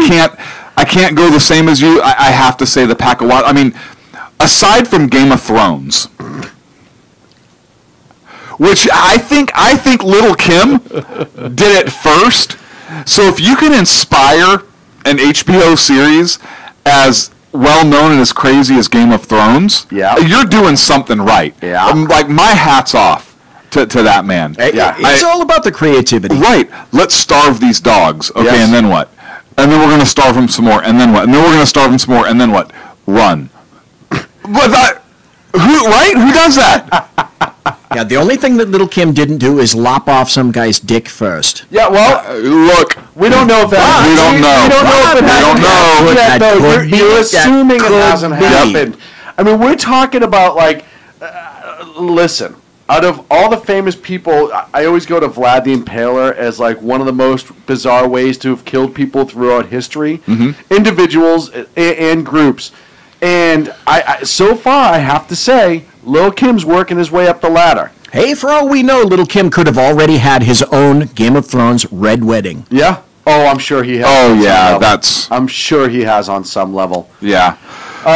can't go the same as you. I have to say the pack of wild. I mean, aside from Game of Thrones, which I think Little Kim did it first. So if you can inspire an HBO series as well known and as crazy as Game of Thrones, you're doing something right. Yeah. Like, my hat's off to that man. It's all about the creativity. Right. Let's starve these dogs. Okay, and then what? And then we're going to starve them some more, and then what? And then we're going to starve them some more, and then what? Run. Who does that? Yeah, the only thing that Little Kim didn't do is lop off some guy's dick first. Yeah, well, look, we don't know if that. We don't know. We don't know. That could be. You're assuming it That hasn't could be. happened. I mean, we're talking about like, listen. Out of all the famous people, I always go to Vlad the Impaler as like one of the most bizarre ways to have killed people throughout history, individuals and groups. And I so far, I have to say, Lil Kim's working his way up the ladder. Hey, for all we know, Little Kim could have already had his own Game of Thrones Red Wedding. Yeah. Oh, I'm sure he has. Oh, yeah, that's... I'm sure he has on some level. Yeah.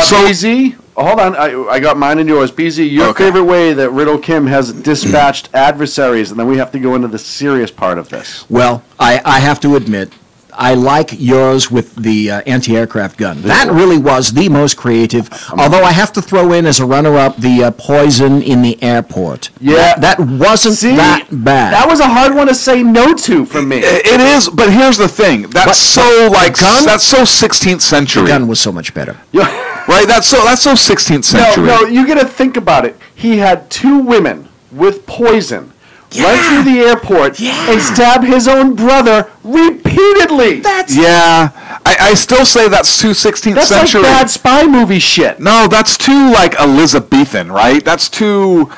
So, BZ, hold on. I got mine and yours. BZ, your favorite way that Little Kim has dispatched adversaries, and then we have to go into the serious part of this. Well, I have to admit, I like yours with the anti-aircraft gun. That really was the most creative, although I have to throw in as a runner-up the poison in the airport. Yeah. That wasn't that bad. That was a hard one to say no to for me. It is, but here's the thing. That's so 16th century. The gun was so much better. Right? That's so 16th century. No, you got to think about it. He had two women with poison run through the airport and stab his own brother repeatedly. I still say that's too 16th century. That's like bad spy movie shit. No, that's too like Elizabethan, right? That's too.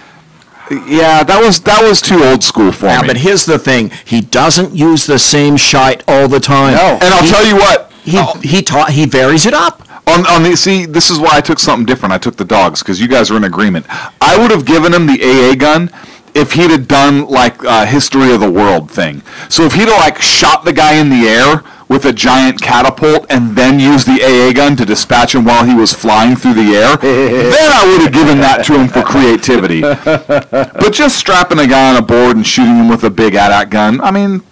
Yeah, that was too old school for me. But here's the thing: he doesn't use the same shite all the time. No, and I'll tell you what, he varies it up. See, this is why I took something different. I took the dogs because you guys are in agreement. I would have given him the AA gun if he'd have done like a history of the world thing. So if he'd have like shot the guy in the air with a giant catapult and then used the AA gun to dispatch him while he was flying through the air, then I would have given that to him for creativity. But just strapping a guy on a board and shooting him with a big AT-AT gun, I mean,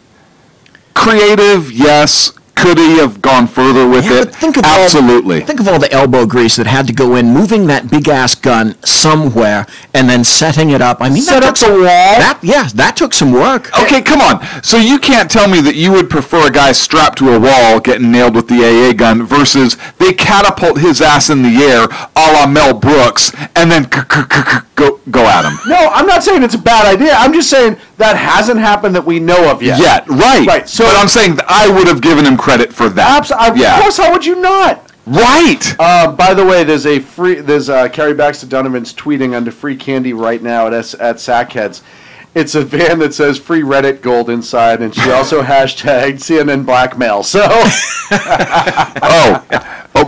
creative, yes. Could he have gone further with it? Absolutely. Think of all the elbow grease that had to go in moving that big ass gun somewhere and then setting it up. I mean, set up the wall. That took some work. Okay, come on. So you can't tell me that you would prefer a guy strapped to a wall getting nailed with the AA gun versus they catapult his ass in the air a la Mel Brooks and then go at him. No, I'm not saying it's a bad idea. I'm just saying that hasn't happened that we know of yet. Right. So, but I'm saying that I would have given him credit for that. Of course, how would you not? Right. By the way, there's Carrie Baxter Donovan's tweeting under free candy right now at Sackheads. It's a van that says free Reddit gold inside, and she also hashtagged CNN blackmail. So,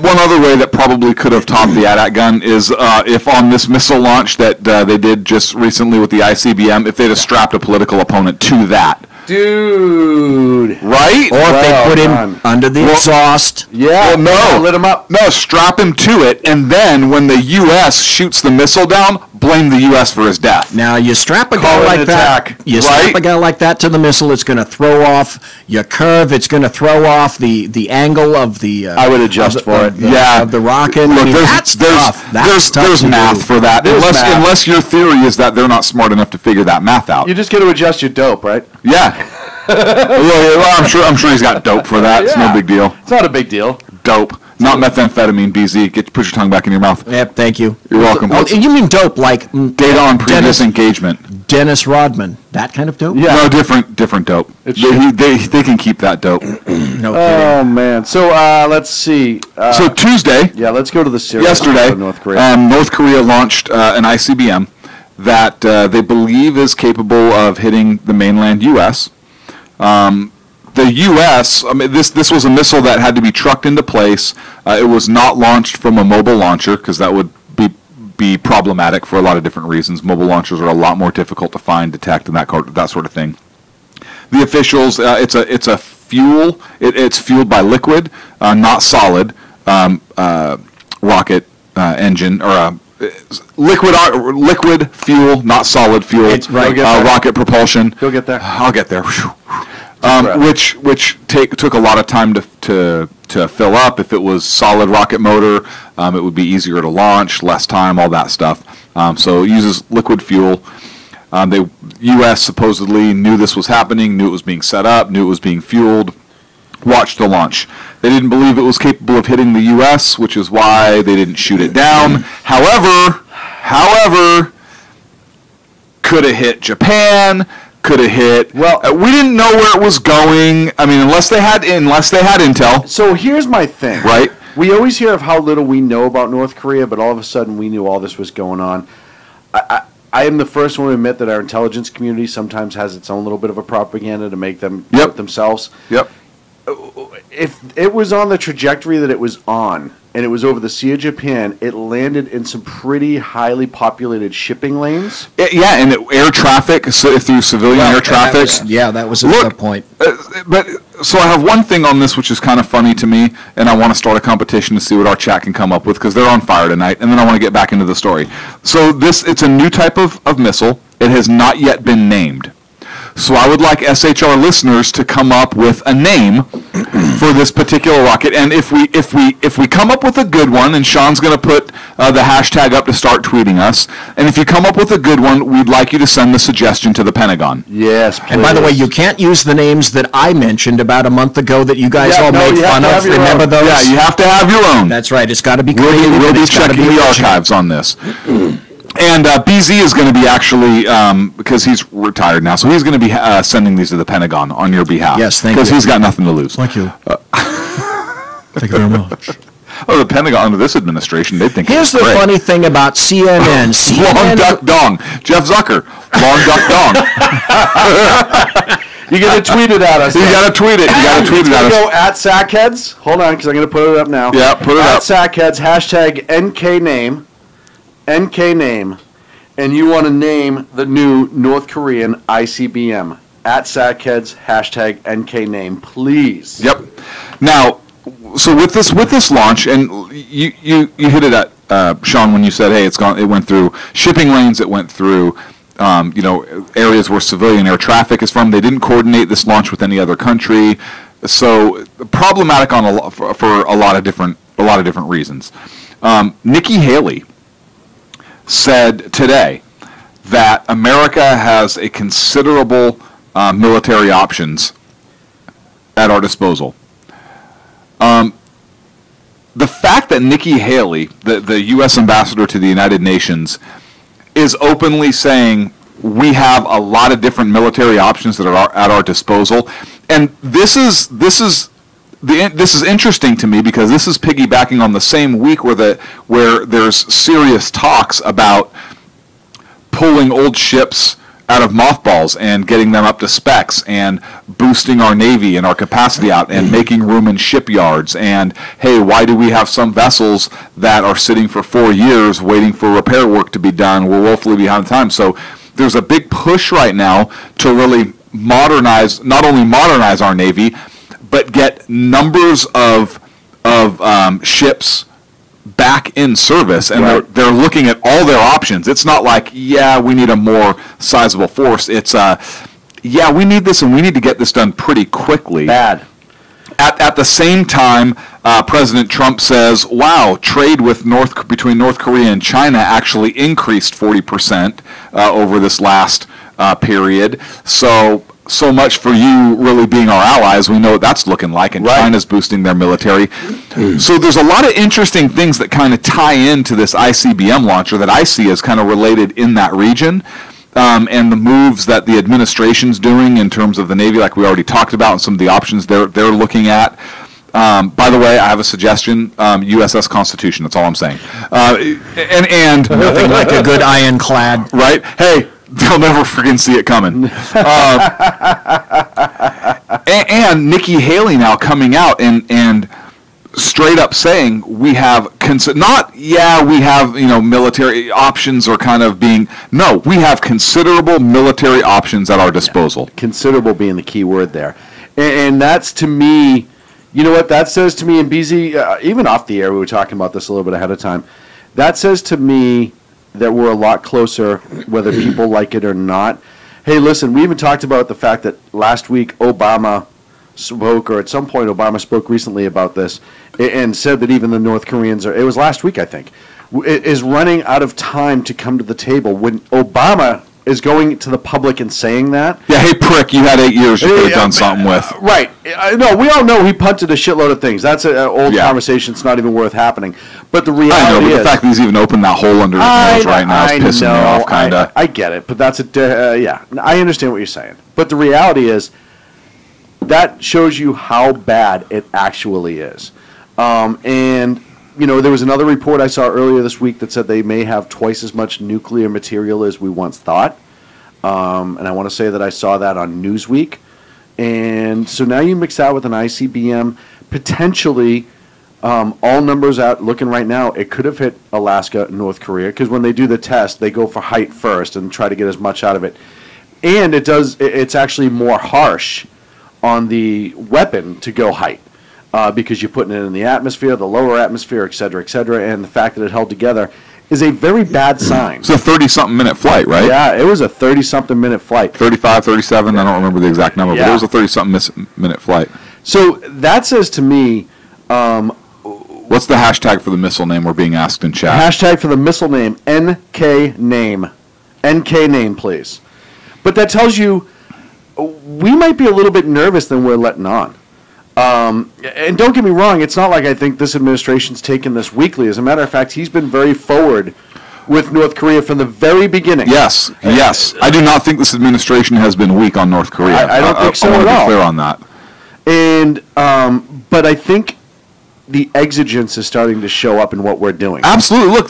one other way that probably could have topped the AT-AT gun is if on this missile launch that they did just recently with the ICBM, if they'd have strapped a political opponent to that. Dude. Right? Or if they put him under the exhaust. Yeah. Well, lit him up. No, strap him to it, and then when the U.S. shoots the missile down, blame the U.S. for his death. Now, you strap a guy like that. You strap a guy like that to the missile, it's going to throw off your curve. It's going to throw off the angle of the. I would adjust for it. Of the rocket. Look, I mean, that's tough. There's math for that. Unless your theory is that they're not smart enough to figure that math out. You just got to adjust your dope, right? Yeah. Well, I'm sure he's got dope for that. It's no big deal. It's not a big deal. Dope. Not methamphetamine, BZ. Put your tongue back in your mouth. Yep, thank you. You're welcome. Oh, you mean dope like data on previous engagement. Dennis Rodman. That kind of dope? Yeah. No, different dope. They can keep that dope. No kidding. Oh, man. So, let's see. So, Tuesday. Yeah, let's go to the series. Yesterday, North Korea. North Korea launched an ICBM that they believe is capable of hitting the mainland U.S. The the U.S., I mean, this was a missile that had to be trucked into place. It was not launched from a mobile launcher because that would be problematic for a lot of different reasons. Mobile launchers are a lot more difficult to find, detect, and that sort of thing. The officials, it's a fuel. It's fueled by liquid, not solid rocket engine or liquid fuel, not solid fuel. Rocket propulsion. You'll get there. I'll get there. Which took a lot of time to fill up. If it was solid rocket motor, it would be easier to launch, less time, all that stuff. So it uses liquid fuel. The U.S. supposedly knew this was happening, knew it was being set up, knew it was being fueled, watched the launch. They didn't believe it was capable of hitting the U.S., which is why they didn't shoot it down. However, could have hit Japan. Could have hit. Well, we didn't know where it was going. I mean, unless they had intel. So here's my thing. Right. We always hear of how little we know about North Korea, but all of a sudden we knew all this was going on. I am the first one to admit that our intelligence community sometimes has its own little bit of a propaganda to make them hurt themselves. Yep. If it was on the trajectory that it was on, and it was over the Sea of Japan, it landed in some pretty highly populated shipping lanes. Yeah, and air traffic, through civilian air traffic. That was a point. But so I have one thing on this which is kind of funny to me, and I want to start a competition to see what our chat can come up with because they're on fire tonight, and then I want to get back into the story. So it's a new type of missile. It has not yet been named. So I would like SHR listeners to come up with a name for this particular rocket, and if we come up with a good one, and Sean's going to put the hashtag up to start tweeting us, and if you come up with a good one, we'd like you to send the suggestion to the Pentagon. Yes, please. And by the way, you can't use the names that I mentioned about a month ago that you guys all made fun of. Remember those? Yeah, you have to have your own. That's right. It's got to be creative. We'll be checking the archives on this. And BZ is going to be actually, because he's retired now, so he's going to be sending these to the Pentagon on your behalf. Yes, thank you. Because he's got nothing to lose. Thank you. Thank you very much. Oh, the Pentagon under this administration, they think Here's the funny thing about CNN. Long duck dong. Jeff Zucker. Long duck dong. You got to tweet it at us. You got to tweet it. You got to tweet it at us. Go at Sackheads. Hold on, because I'm going to put it up now. Yeah, put it up. At Sackheads, hashtag NK name, and you want to name the new North Korean ICBM. At Sackheads, hashtag NK name, please. Yep. Now, so with this launch, and you hit it at Sean when you said, hey, it went through shipping lanes, it went through areas where civilian air traffic is from. They didn't coordinate this launch with any other country, so problematic for a lot of different reasons. Nikki Haley said today that America has a considerable military options at our disposal. The fact that Nikki Haley, the U.S. ambassador to the United Nations, is openly saying we have a lot of different military options that are at our disposal, and this is interesting to me because this is piggybacking on the same week where there's serious talks about pulling old ships out of mothballs and getting them up to specs and boosting our Navy and our capacity out and making room in shipyards. And, hey, why do we have some vessels that are sitting for 4 years waiting for repair work to be done? We're woefully behind time. So there's a big push right now to really not only modernize our Navy, but get numbers of ships back in service, and they're looking at all their options. It's not like, we need a more sizable force. It's, we need this, and we need to get this done pretty quickly. Bad. At the same time, President Trump says, wow, trade between North Korea and China actually increased 40% over this last period. So much for you really being our allies. We know what that's looking like, and China's boosting their military. So there's a lot of interesting things that kind of tie into this ICBM launcher that I see as kind of related in that region, and the moves that the administration's doing in terms of the Navy, like we already talked about, and some of the options they're looking at. By the way, I have a suggestion, USS Constitution, that's all I'm saying. And nothing like a good ironclad. Right? Hey, they'll never freaking see it coming. had Nikki Haley now coming out and straight up saying we have we have military options are kind of being we have considerable military options at our disposal. Yeah. Considerable being the key word there, and that's to me, you know what that says to me. And BZ, even off the air, we were talking about this a little bit ahead of time. That says to me that we're a lot closer, whether people like it or not. Hey, listen, we even talked about the fact that last week Obama spoke, or at some point Obama spoke recently about this, and said that even the North Koreans it was last week, I think, is running out of time to come to the table. When Obama is going to the public and saying that. Yeah, hey, prick, you had 8 years you could have done something with. Right. No, we all know he punted a shitload of things. That's an old conversation. It's not even worth happening. But the reality is... the fact that he's even opened that hole under his nose right now is pissing me off, kind of. I get it, but that's I understand what you're saying. But the reality is that shows you how bad it actually is. And... there was another report I saw earlier this week that said they may have twice as much nuclear material as we once thought. And I want to say that I saw that on Newsweek. And so now you mix that with an ICBM, potentially all numbers out looking right now, it could have hit Alaska and North Korea, because when they do the test, they go for height first and try to get as much out of it. And it's actually more harsh on the weapon to go height. Because you're putting it in the atmosphere, the lower atmosphere, et cetera, and the fact that it held together is a very bad sign. It's a 30-something minute flight, right? Yeah, it was a 30-something minute flight. 35, 37, I don't remember the exact number, but it was a 30-something minute flight. So that says to me... what's the hashtag for the missile name we're being asked in chat? Hashtag for the missile name, NK name. NK name, please. But that tells you we might be a little bit nervous than we're letting on. And don't get me wrong, it's not like I think this administration's taken this weakly. As a matter of fact, he's been very forward with North Korea from the very beginning. Yes. I do not think this administration has been weak on North Korea. I don't think so I at all. want to be clear on that. And, but I think the exigence is starting to show up in what we're doing. Absolutely. Look,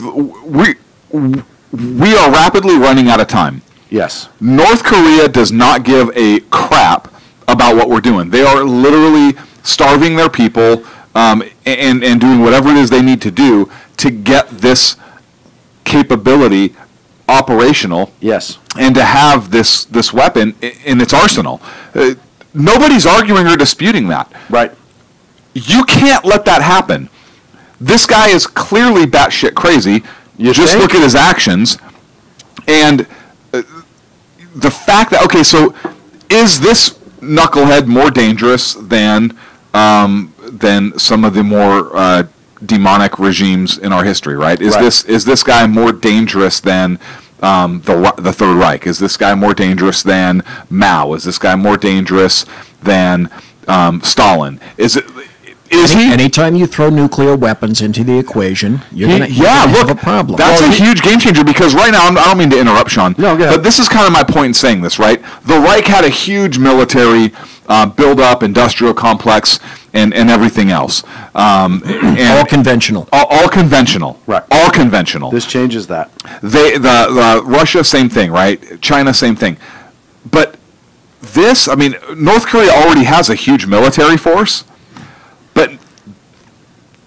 we are rapidly running out of time. Yes. North Korea does not give a crap about what we're doing. They are literally starving their people and doing whatever it is they need to do to get this capability operational. Yes. And to have this weapon in its arsenal. Nobody's arguing or disputing that. Right. You can't let that happen. This guy is clearly batshit crazy. Just look at his actions. And the fact that, okay, so is this knucklehead more dangerous than some of the more demonic regimes in our history, right? Is this guy more dangerous than the Third Reich? Is this guy more dangerous than Mao? Is this guy more dangerous than Stalin? Anytime you throw nuclear weapons into the equation, you're going to have a problem. That's a huge game changer, because right now, I don't mean to interrupt, Sean, but this is kind of my point in saying this, right? The Reich had a huge military build-up, industrial complex, and everything else. And all conventional. All conventional. Right. All conventional. This changes that. The Russia, same thing, right? China, same thing. But North Korea already has a huge military force. But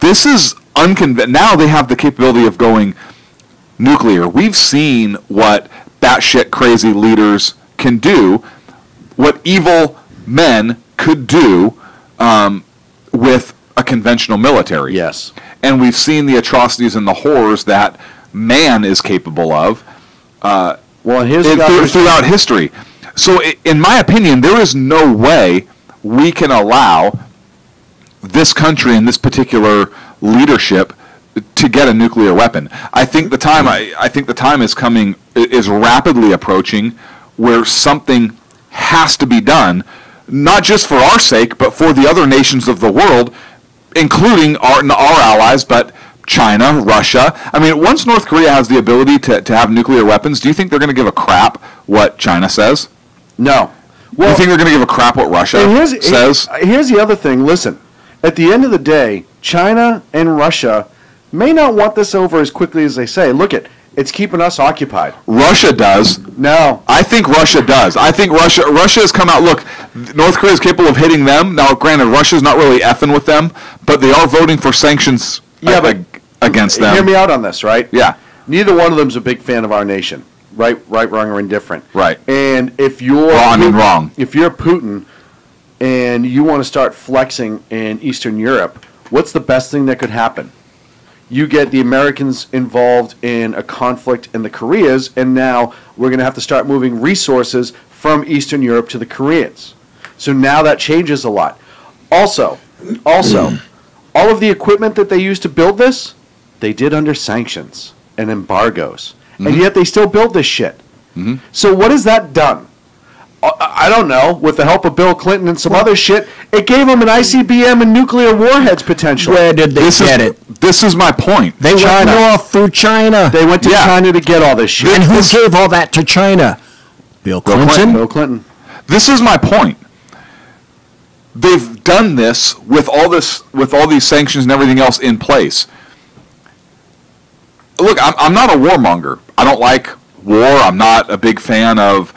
this is now they have the capability of going nuclear. We've seen what batshit crazy leaders can do, what evil men could do with a conventional military. Yes. And we've seen the atrocities and the horrors that man is capable of throughout history. So in my opinion, there is no way we can allow this country and this particular leadership to get a nuclear weapon. I think the time is rapidly approaching where something has to be done, not just for our sake, but for the other nations of the world, including our allies, but China, Russia. Once North Korea has the ability to have nuclear weapons, do you think they're going to give a crap what China says? No. Do you think they're going to give a crap what Russia says? Here's the other thing. Listen. At the end of the day, China and Russia may not want this over as quickly as they say. Look at It's keeping us occupied. Russia does. No. I think Russia does. I think Russia has come out. Look, North Korea is capable of hitting them. Now, granted, Russia's not really effing with them, but they are voting for sanctions against them. Hear me out on this, right? Yeah. Neither one of them is a big fan of our nation. Right, wrong, or indifferent. Right. And if you're wrong. If you're Putin and you want to start flexing in Eastern Europe, what's the best thing that could happen? You get the Americans involved in a conflict in the Koreas, and now we're going to have to start moving resources from Eastern Europe to the Koreans. So now that changes a lot. Also, all of the equipment that they used to build this, they did under sanctions and embargoes. And yet they still build this shit. So what has that done? I don't know. With the help of Bill Clinton and some other shit, it gave them an ICBM and nuclear warheads potential. Where did they get it? This is my point. They went north through China. They went to China to get all this shit. And who gave all that to China? Bill Clinton? Bill Clinton. This is my point. They've done this with all these sanctions and everything else in place. Look, I'm not a warmonger. I don't like war. I'm not a big fan of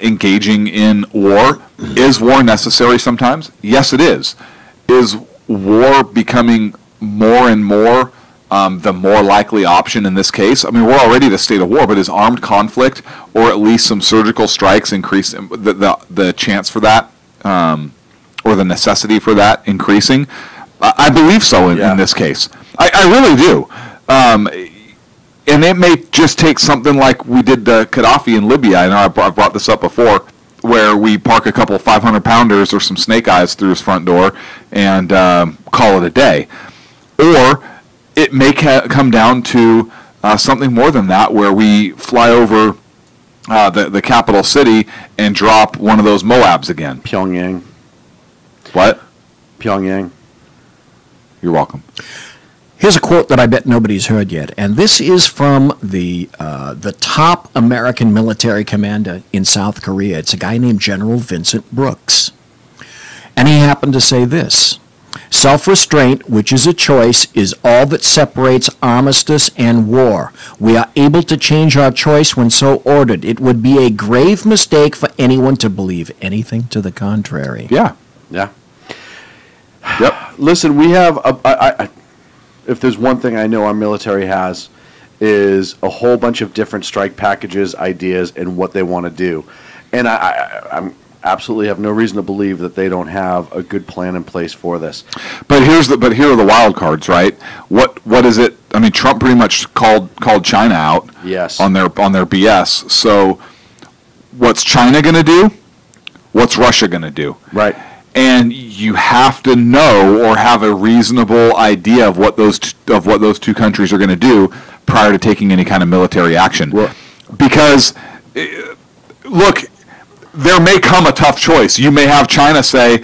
engaging in war. Is war necessary sometimes? Yes, it is. Is war becoming more and more the more likely option in this case? I mean, we're already in a state of war, but is armed conflict or at least some surgical strikes increase the chance for that or the necessity for that increasing? I believe so in this case. I really do. And it may just take something like we did Gaddafi in Libya. I know I brought this up before, where we park a couple 500-pounders or some snake eyes through his front door and call it a day. Or it may come down to something more than that, where we fly over the capital city and drop one of those Moabs again. Pyongyang. What? Pyongyang. You're welcome. Here's a quote that I bet nobody's heard yet, and this is from the top American military commander in South Korea. It's a guy named General Vincent Brooks. And he happened to say this: self-restraint, which is a choice, is all that separates armistice and war. We are able to change our choice when so ordered. It would be a grave mistake for anyone to believe anything to the contrary. Yeah. Yeah. Yep. Listen, we have if there's one thing I know our military has, is a whole bunch of different strike packages, ideas, and what they want to do. And I'm absolutely have no reason to believe that they don't have a good plan in place for this. But here are the wild cards, right? What is it? I mean, Trump pretty much called China out. Yes. On their BS. So what's China going to do? What's Russia going to do? Right. And you have to know or have a reasonable idea of what those two countries are going to do prior to taking any kind of military action. Well, because, look, there may come a tough choice. You may have China say,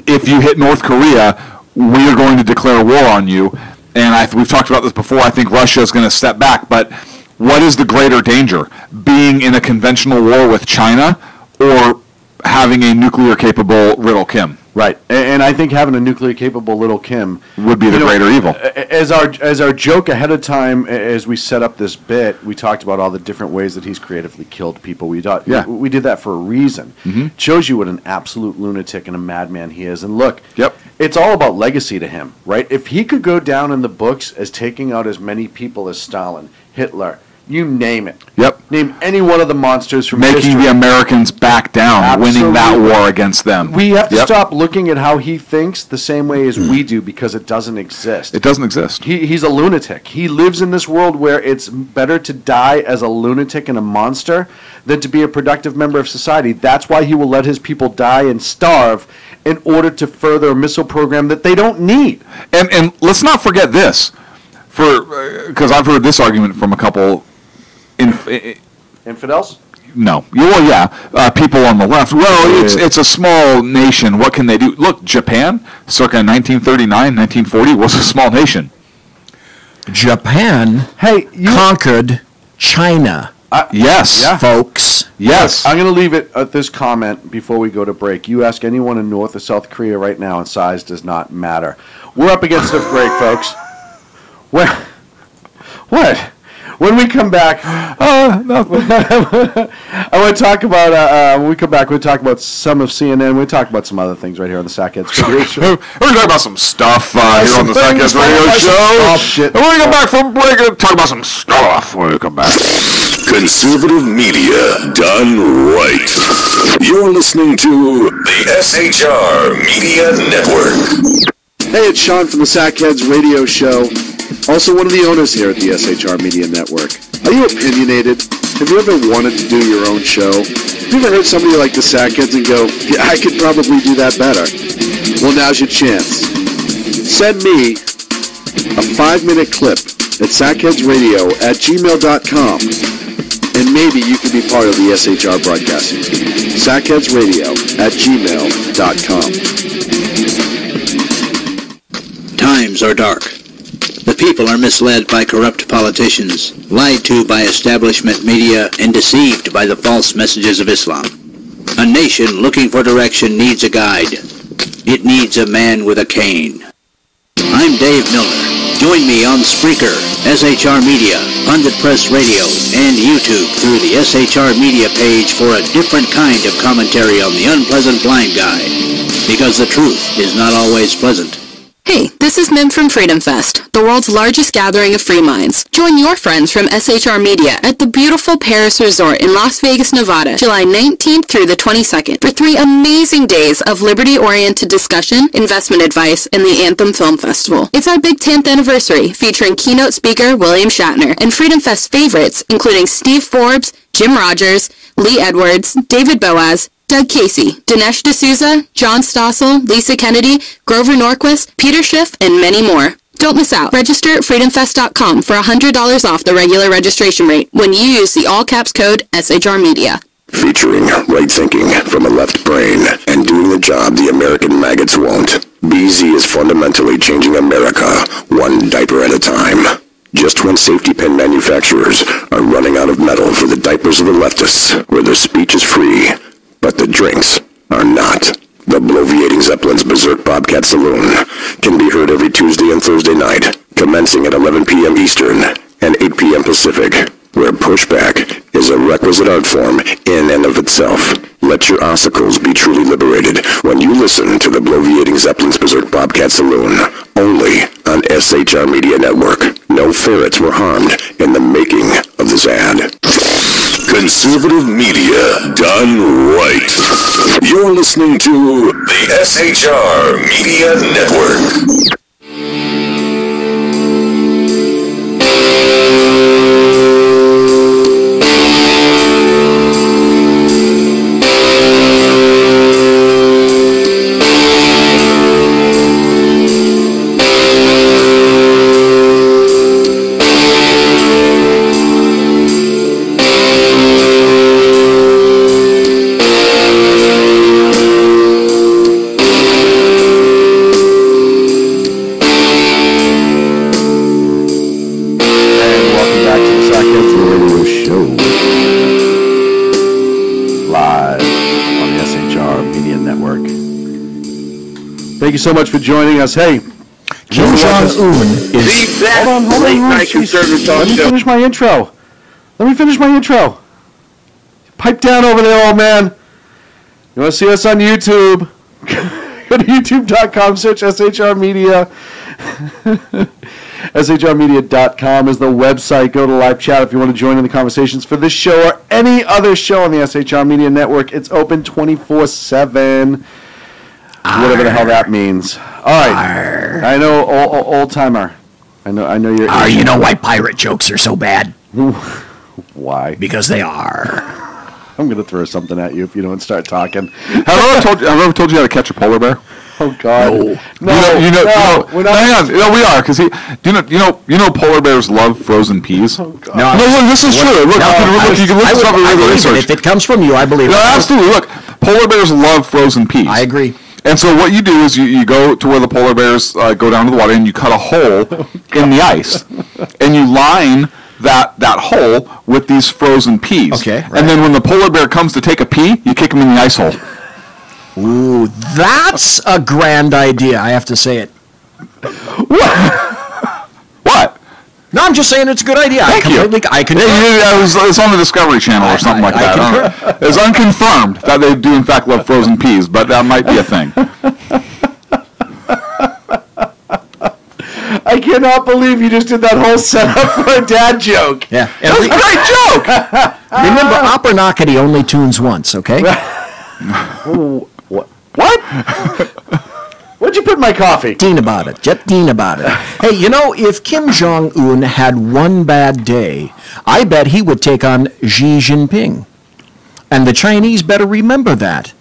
if you hit North Korea, we are going to declare war on you. And we've talked about this before. I think Russia is going to step back. But what is the greater danger? Being in a conventional war with China or having a nuclear-capable Little Kim? Right, and I think having a nuclear-capable Little Kim would be the greater evil. As our joke ahead of time, as we set up this bit, we talked about all the different ways that he's creatively killed people. We did that for a reason. Mm-hmm. It shows you what an absolute lunatic and a madman he is. And look, yep, it's all about legacy to him, right? If he could go down in the books as taking out as many people as Stalin, Hitler, you name it. Yep. Name any one of the monsters from making history. the Americans back down, Absolutely. winning that war against them. We have to stop looking at how he thinks the same way as we do, because it doesn't exist. It doesn't exist. He's a lunatic. He lives in this world where it's better to die as a lunatic and a monster than to be a productive member of society. That's why he will let his people die and starve in order to further a missile program that they don't need. And let's not forget this, because I've heard this argument from a couple infidels. No. Well, yeah. People on the left. Well, it's a small nation. What can they do? Look, Japan, circa 1939, 1940, was a small nation. Japan conquered China. Yes. Yeah. Folks. Yes. I'm going to leave it at this comment before we go to break. You ask anyone in North or South Korea right now, and size does not matter. We're up against a break, folks. What? When we come back, I want to talk about. When we come back, we'll talk about some of CNN. We'll talk about some other things right here on the Sackheads Radio Show. We're going to talk about some stuff here on the Sackheads Radio Show. And when we come back from break, we're going to talk about some stuff when we come back. Conservative media done right. You're listening to the SHR Media Network. Hey, it's Sean from the Sackheads Radio Show. Also one of the owners here at the SHR Media Network. Are you opinionated? Have you ever wanted to do your own show? Have you ever heard somebody like the Sackheads and go, yeah, I could probably do that better? Well, now's your chance. Send me a 5-minute clip at sackheadsradio@gmail.com, and maybe you could be part of the SHR broadcasting team. sackheadsradio@gmail.com. Times are dark. The people are misled by corrupt politicians, lied to by establishment media, and deceived by the false messages of Islam. A nation looking for direction needs a guide. It needs a man with a cane. I'm Dave Milner. Join me on Spreaker, SHR Media, Pundit Press Radio, and YouTube through the SHR Media page for a different kind of commentary on the unpleasant blind guy. Because the truth is not always pleasant. Hey, this is Mim from Freedom Fest, the world's largest gathering of free minds. Join your friends from SHR Media at the beautiful Paris Resort in Las Vegas, Nevada, July 19th through the 22nd for 3 amazing days of liberty-oriented discussion, investment advice, and the Anthem Film Festival. It's our big 10th anniversary, featuring keynote speaker William Shatner and Freedom Fest favorites, including Steve Forbes, Jim Rogers, Lee Edwards, David Boaz, Doug Casey, Dinesh D'Souza, John Stossel, Lisa Kennedy, Grover Norquist, Peter Schiff, and many more. Don't miss out. Register at freedomfest.com for $100 off the regular registration rate when you use the all-caps code SHR Media. Featuring right thinking from a left brain and doing the job the American maggots won't. BZ is fundamentally changing America, one diaper at a time. Just when safety pin manufacturers are running out of metal for the diapers of the leftists, where their speech is free, but the drinks are not. The Bloviating Zeppelin's Berserk Bobcat Saloon can be heard every Tuesday and Thursday night, commencing at 11 p.m. Eastern and 8 p.m. Pacific, where pushback is a requisite art form in and of itself. Let your ossicles be truly liberated when you listen to the Bloviating Zeppelin's Berserk Bobcat Saloon, only on SHR Media Network. No ferrets were harmed in the making of this ad. Conservative media done right. You're listening to the SHR Media Network. Thank you so much for joining us. Hey, Kim Jong-un is... Hold on. Late night conservative talk Let me show. finish my intro. Pipe down over there, old man. You want to see us on YouTube? Go to youtube.com, search SHR Media. SHRmedia.com is the website. Go to live chat if you want to join in the conversations for this show or any other show on the SHR Media Network. It's open 24/7. Whatever the hell that means. All right. I know, old timer. I know you're... You know why pirate jokes are so bad? Why? Because they are. I'm going to throw something at you if you don't start talking. Have I ever told you how to catch a polar bear? Oh God! No, we're not. Hang on, we are because you know polar bears love frozen peas. Oh God! No, look, this is true. Look, you can look this up in research. If it comes from you, I believe it. No, absolutely. Look, polar bears love frozen peas. I agree. And so what you do is you go to where the polar bears go down to the water and you cut a hole in the ice, and you line that hole with these frozen peas. Okay. Right. And then when the polar bear comes to take a pee, you kick him in the ice hole. Ooh, that's a grand idea. I have to say it. What? No, I'm just saying it's a good idea. Thank you. I concur. It's on the Discovery Channel or something like that. It's unconfirmed that they do in fact love frozen peas, but that might be a thing. I cannot believe you just did that whole setup for a dad joke. Yeah. That was a great joke. Remember, Opernakity only tunes once, okay? What? What'd you put in my coffee? Dean about it. Just Dean about it. Hey, you know, if Kim Jong-un had one bad day, I bet he would take on Xi Jinping. And the Chinese better remember that.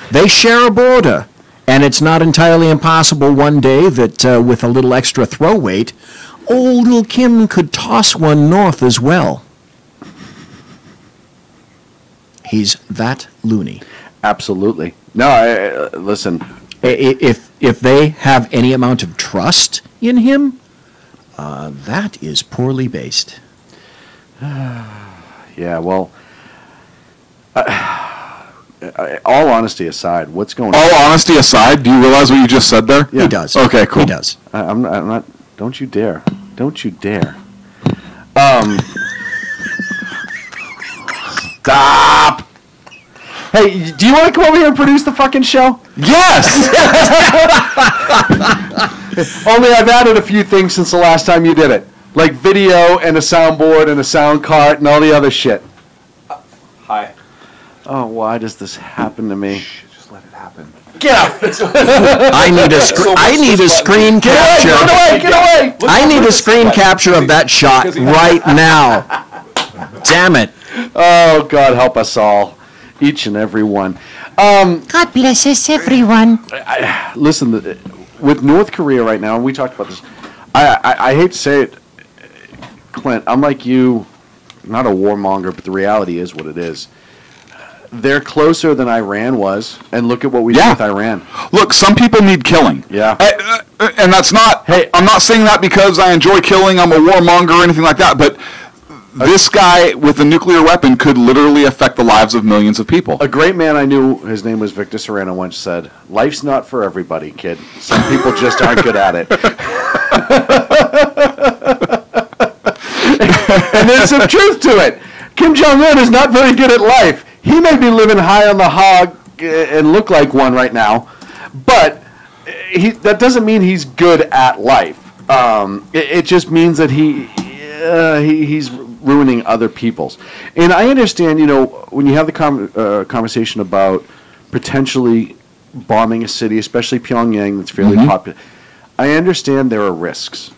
They share a border. And it's not entirely impossible one day that with a little extra throw weight, old little Kim could toss one north as well. He's that loony. Absolutely. No, listen. If they have any amount of trust in him, that is poorly based. Yeah, well, all honesty aside, what's going on? All honesty aside, do you realize what you just said there? Yeah. He does. Okay, cool. He does. I'm not. Don't you dare. Don't you dare. Stop. Hey, do you want to come over here and produce the fucking show? Yes! Only I've added a few things since the last time you did it. Like video and a soundboard and a sound cart and all the other shit. Hi. Oh, why does this happen to me? Just let it happen. Get out! I need a screen capture. Get away! I need a screen capture of that shot right now. Damn it. Oh, God help us all. Each and every one. God bless us, everyone. Listen, with North Korea right now, and we talked about this, I hate to say it, Clint, I'm like you, not a warmonger, but the reality is what it is. They're closer than Iran was, and look at what we did with Iran. Look, some people need killing. Yeah. And that's not, I'm not saying that because I enjoy killing, I'm a warmonger or anything like that, but this guy with a nuclear weapon could literally affect the lives of millions of people. A great man I knew, his name was Victor Serrano, once said, life's not for everybody, kid. Some people just aren't good at it. And there's some truth to it. Kim Jong-un is not very good at life. He may be living high on the hog and look like one right now, but that doesn't mean he's good at life. It just means that he's ruining other people's. And I understand, you know, when you have the conversation about potentially bombing a city, especially Pyongyang, that's fairly popular, I understand there are risks.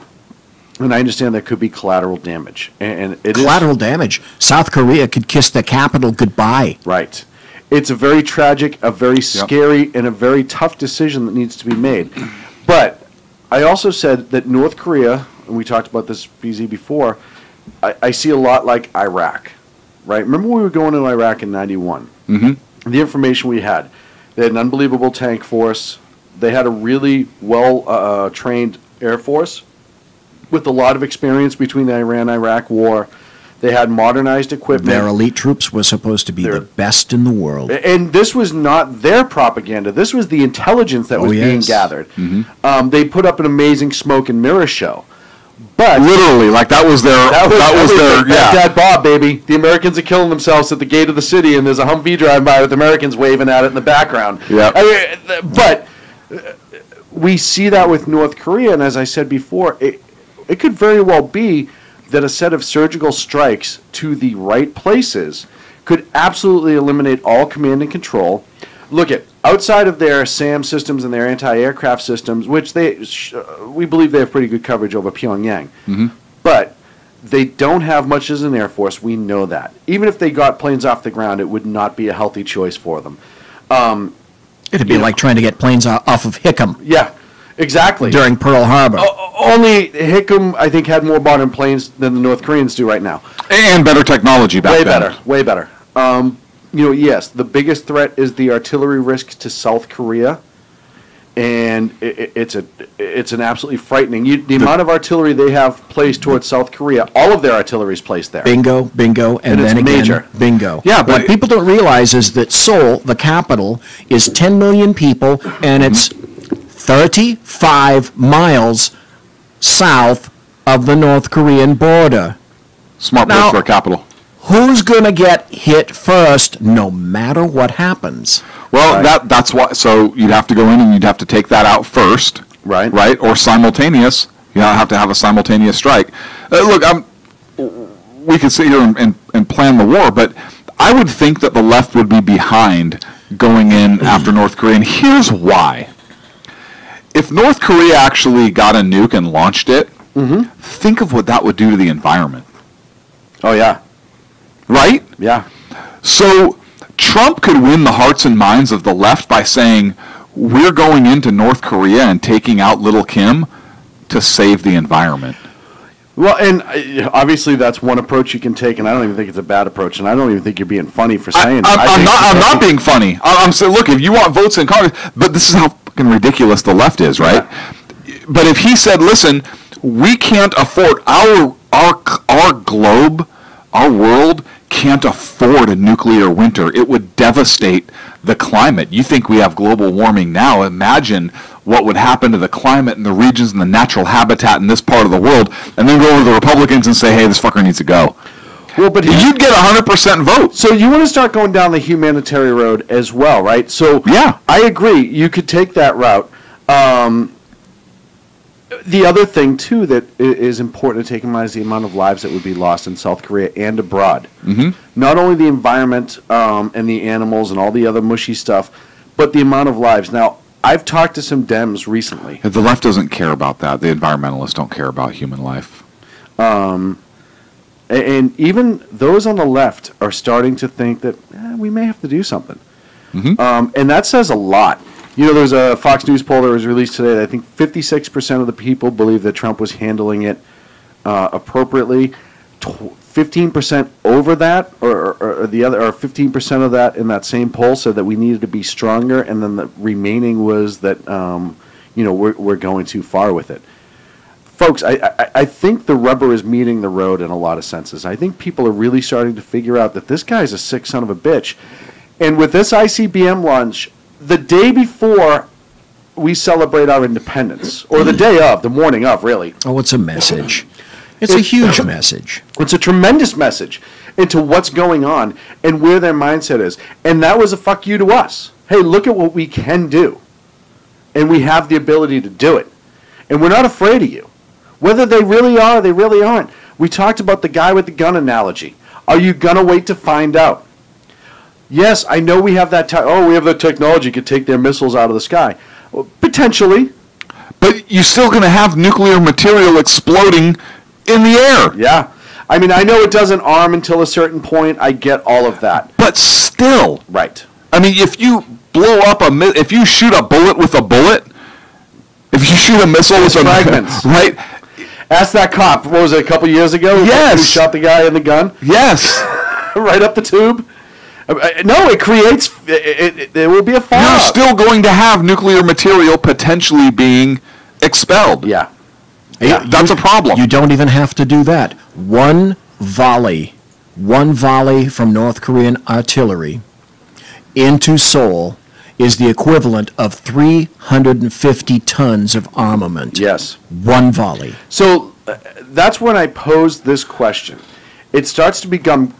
And I understand there could be collateral damage. And collateral damage? South Korea could kiss the capital goodbye. Right. It's a very tragic, a very scary, and a very tough decision that needs to be made. But I also said that North Korea, and we talked about this, BZ, before, I see a lot like Iraq, right? Remember when we were going to Iraq in 91? Mm-hmm. The information we had. They had an unbelievable tank force. They had a really well-trained Air Force with a lot of experience between the Iran-Iraq war. They had modernized equipment. Their elite troops were supposed to be the best in the world. And this was not their propaganda. This was the intelligence that was being gathered. Mm-hmm. They put up an amazing smoke and mirror show. But literally, like that was their Dad Bob, baby. The Americans are killing themselves at the gate of the city, and there's a Humvee driving by with Americans waving at it in the background. Yeah. But we see that with North Korea, and as I said before, it could very well be that a set of surgical strikes to the right places could absolutely eliminate all command and control. Look at outside of their SAM systems and their anti-aircraft systems, which we believe they have pretty good coverage over Pyongyang. Mm-hmm. But they don't have much as an air force. We know that. Even if they got planes off the ground, it would not be a healthy choice for them. It'd be like trying to get planes off of Hickam. Yeah, exactly. During Pearl Harbor. Only Hickam, I think, had more modern planes than the North Koreans do right now. And better technology back then. Way better. Yes, the biggest threat is the artillery risk to South Korea, and it's an absolutely frightening. The amount of artillery they have placed towards South Korea, all of their artillery is placed there. Bingo, and then again, major. Bingo. Yeah, but what people don't realize is that Seoul, the capital, is 10 million people, and it's 35 miles south of the North Korean border. Smart Now- place for a capital. Who's going to get hit first, no matter what happens? Well, that's why. So you'd have to go in and you'd have to take that out first, Right. Right, or simultaneous. You don't have to have a simultaneous strike. Look, we could sit here and plan the war, but I would think that the left would be behind going in after North Korea, and here's why. If North Korea actually got a nuke and launched it, think of what that would do to the environment. Oh, yeah. Right? Yeah. So Trump could win the hearts and minds of the left by saying, we're going into North Korea and taking out Little Kim to save the environment. Well, and obviously that's one approach you can take, and I don't even think it's a bad approach, and I don't even think you're being funny for saying that. I'm not being funny. I'm saying, look, if you want votes in Congress, but this is how fucking ridiculous the left is, right? Yeah. But if he said, listen, we can't afford, our globe, our world can't afford a nuclear winter. It would devastate the climate. You think we have global warming now. Imagine what would happen to the climate and the regions and the natural habitat in this part of the world, and then go over to the Republicans and say, hey, this fucker needs to go. Well, but you'd get 100% vote. So you want to start going down the humanitarian road as well, right? So yeah, I agree. You could take that route. The other thing, too, that is important to take in mind is the amount of lives that would be lost in South Korea and abroad. Not only the environment and the animals and all the other mushy stuff, but the amount of lives. Now, I've talked to some Dems recently. The left doesn't care about that. The environmentalists don't care about human life. And even those on the left are starting to think that we may have to do something. And that says a lot. You know, there's a Fox News poll that was released today that I think 56% of the people believe that Trump was handling it appropriately. 15% over that, or the other, or 15% of that in that same poll said that we needed to be stronger, and then the remaining was that we're going too far with it. Folks, I think the rubber is meeting the road in a lot of senses. I think people are really starting to figure out that this guy's a sick son of a bitch. And with this ICBM launch, the day before we celebrate our independence, or the day of, the morning of, really. Oh, it's a message. It's a huge message. It's a tremendous message into what's going on and where their mindset is. And that was a fuck you to us. Hey, look at what we can do. And we have the ability to do it. And we're not afraid of you. Whether they really are or they really aren't. We talked about the guy with the gun analogy. Are you going to wait to find out? Yes, I know we have that. We have the technology to take their missiles out of the sky. Well, potentially. But you're still going to have nuclear material exploding in the air. Yeah. I mean, I know it doesn't arm until a certain point. I get all of that. But still. Right. I mean, if you blow up if you shoot a bullet with a bullet, if you shoot a missile with fragments. Right? Ask that cop. What was it, a couple years ago? Yes. Who shot the guy in the gun? Yes. Right up the tube? No, it creates. There will be a fallout. You're still going to have nuclear material potentially being expelled. Yeah. That's a problem. You don't even have to do that. One volley from North Korean artillery into Seoul is the equivalent of 350 tons of armament. Yes. One volley. So that's when I posed this question. It starts to become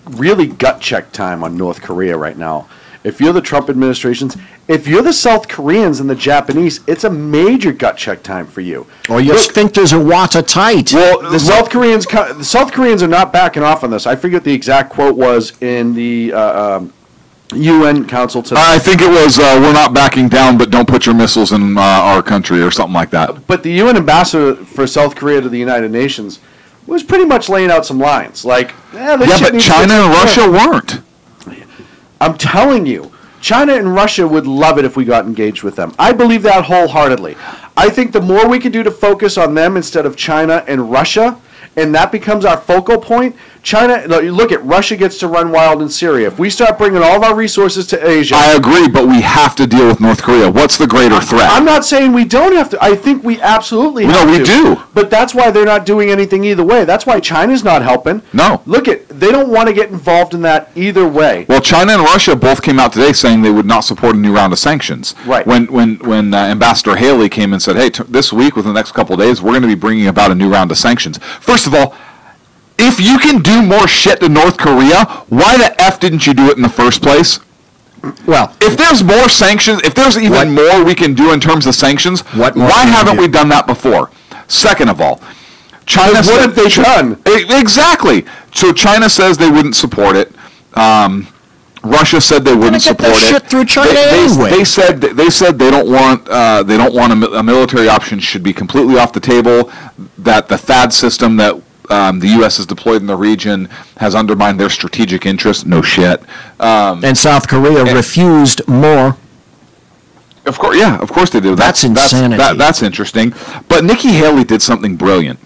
really gut check time on North Korea right now. If you're the Trump administrations, if you're the South Koreans and the Japanese, it's a major gut check time for you. Or your sphincters are watertight. Well, the South Koreans are not backing off on this. I forget the exact quote was in the UN Council today. I think it was, we're not backing down, but don't put your missiles in our country or something like that. But the UN ambassador for South Korea to the United Nations was pretty much laying out some lines. Like, but China and Russia weren't. I'm telling you, China and Russia would love it if we got engaged with them. I believe that wholeheartedly. I think the more we can do to focus on them instead of China and Russia, and that becomes our focal point, China, look at Russia gets to run wild in Syria. If we start bringing all of our resources to Asia, I agree, but we have to deal with North Korea. What's the greater threat? I'm not saying we don't have to. I think we absolutely have to. No, we do. But that's why they're not doing anything either way. That's why China's not helping. No. Look they don't want to get involved in that either way. Well, China and Russia both came out today saying they would not support a new round of sanctions. Right. When Ambassador Haley came and said, hey, this week, within the next couple of days, we're going to be bringing about a new round of sanctions. First of all, if you can do more shit to North Korea, why the F didn't you do it in the first place? Well, if there's more sanctions, if there's even more we can do in terms of sanctions, why haven't we done that before? Second of all, China what have they done? Exactly. So China says they wouldn't support it. Russia said they wouldn't support it. Shit through China anyway. They said they don't want a military option should be completely off the table. That the THAAD system that the U.S. has deployed in the region has undermined their strategic interests. No shit. And South Korea refused more. Of course they did. That's insanity. That's interesting. But Nikki Haley did something brilliant.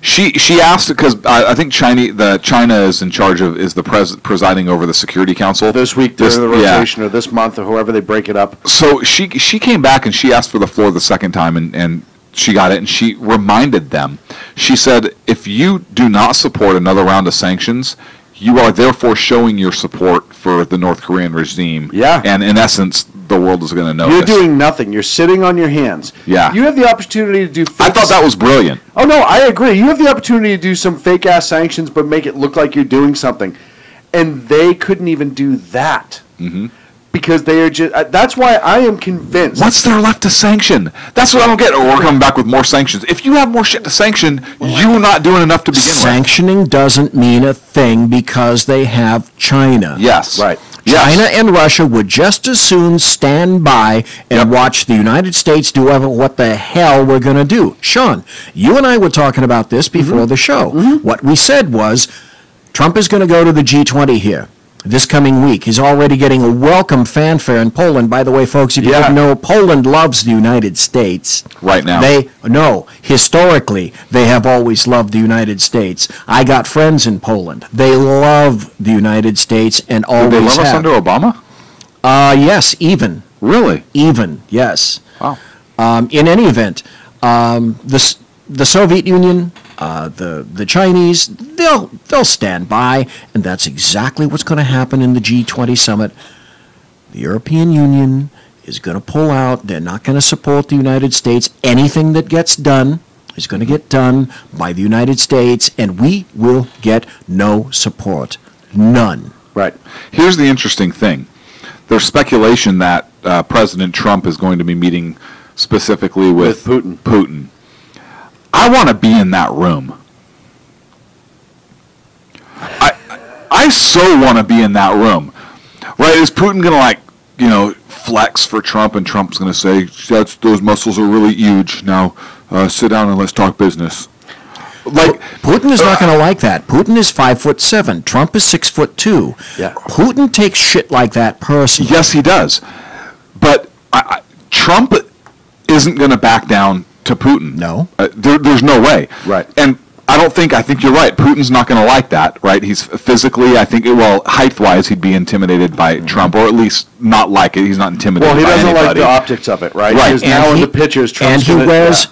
She asked, because I think China is in charge of, is the presiding over the Security Council this week during the rotation, or this month, or however they break it up. So she came back and she asked for the floor the second time, and she got it, and she reminded them. She said, if you do not support another round of sanctions, you are therefore showing your support for the North Korean regime. Yeah. And in essence, the world is going to know. You're doing nothing. You're sitting on your hands. Yeah. You have the opportunity to do I thought that was brilliant. Oh, no, I agree. You have the opportunity to do some fake-ass sanctions, but make it look like you're doing something. And they couldn't even do that. Mm-hmm. Because they are just... that's why I am convinced... What's there left to sanction? That's what I don't get. Or we're coming back with more sanctions. If you have more shit to sanction, you're not doing enough to begin with. Sanctioning doesn't mean a thing because they have China. Yes. Right. China and Russia would just as soon stand by and watch the United States do what the hell we're going to do. Sean, you and I were talking about this before the show. What we said was Trump is going to go to the G20 here this coming week. He's already getting a welcome fanfare in Poland. By the way, folks, if you didn't know, Poland loves the United States. Right now. Historically, they have always loved the United States. I got friends in Poland. They love the United States and always have. Did they love us under Obama? Yes, even. Really? Even, yes. Wow. In any event, the Soviet Union, the Chinese, they'll stand by, and that's exactly what's going to happen in the G20 summit. The European Union is going to pull out. They're not going to support the United States. Anything that gets done is going to get done by the United States, and we will get no support. None. Right. Here's the interesting thing. There's speculation that President Trump is going to be meeting specifically with Putin. I want to be in that room. I so want to be in that room. Right? Is Putin going to flex for Trump, and Trump's going to say, those muscles are really huge. Now sit down and let's talk business. Putin is not going to like that. Putin is 5'7". Trump is 6'2". Yeah. Putin takes shit like that personally. Yes, he does. But Trump isn't going to back down to Putin. No. There's no way. Right. And I think you're right. Putin's not going to like that, right? He's physically, height-wise, he'd be intimidated by Trump, or at least not like it. He's not intimidated by anybody. Well, he doesn't like the optics of it, right? Right. Because now in the pictures, Trump's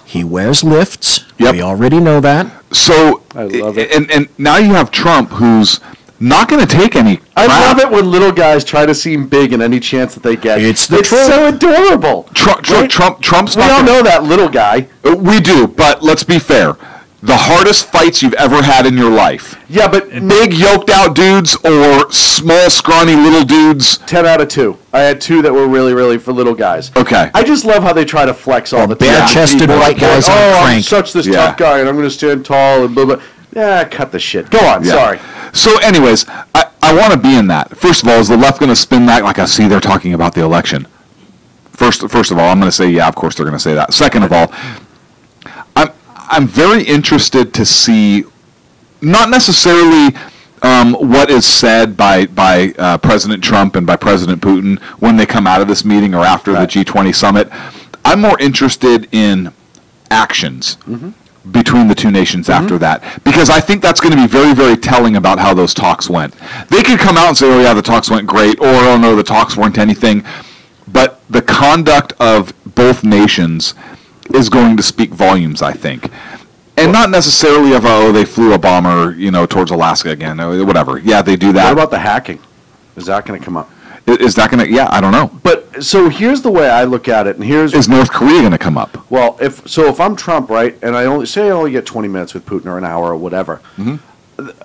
he wears lifts. Yep. We already know that. So, I love it. And now you have Trump, who's not going to take any crap. I love it when little guys try to seem big in any chance that they get. It's truth. So adorable. Trump's we all know that little guy. We do, but let's be fair. The hardest fights you've ever had in your life. Yeah, but big yoked out dudes or small scrawny little dudes. 10 out of 2. I had 2 that were really, really for little guys. Okay. I just love how they try to flex all the time. Bare-chested white guys on I'm crank. such this tough guy, and I'm going to stand tall and blah, blah. Yeah, cut the shit. Go on, sorry. So anyways, I want to be in that. First of all, is the left going to spin that like I see they're talking about the election? First of all, I'm going to say, yeah, of course they're going to say that. Second of all, I'm very interested to see, not necessarily what is said by President Trump and by President Putin when they come out of this meeting or after the G20 summit. I'm more interested in actions. between the two nations after that, because I think that's going to be very, very telling about how those talks went. They could come out and say, oh yeah, the talks went great, or oh no, the talks weren't anything, but the conduct of both nations is going to speak volumes, I think. And not necessarily of, oh, they flew a bomber, towards Alaska again, or whatever. Yeah, they do that. What about the hacking? Is that going to come up? Is that going to, yeah, I don't know. But, so here's the way I look at it, and here's... Is North Korea going to come up? Well, if I'm Trump, right, and I only get 20 minutes with Putin or an hour or whatever,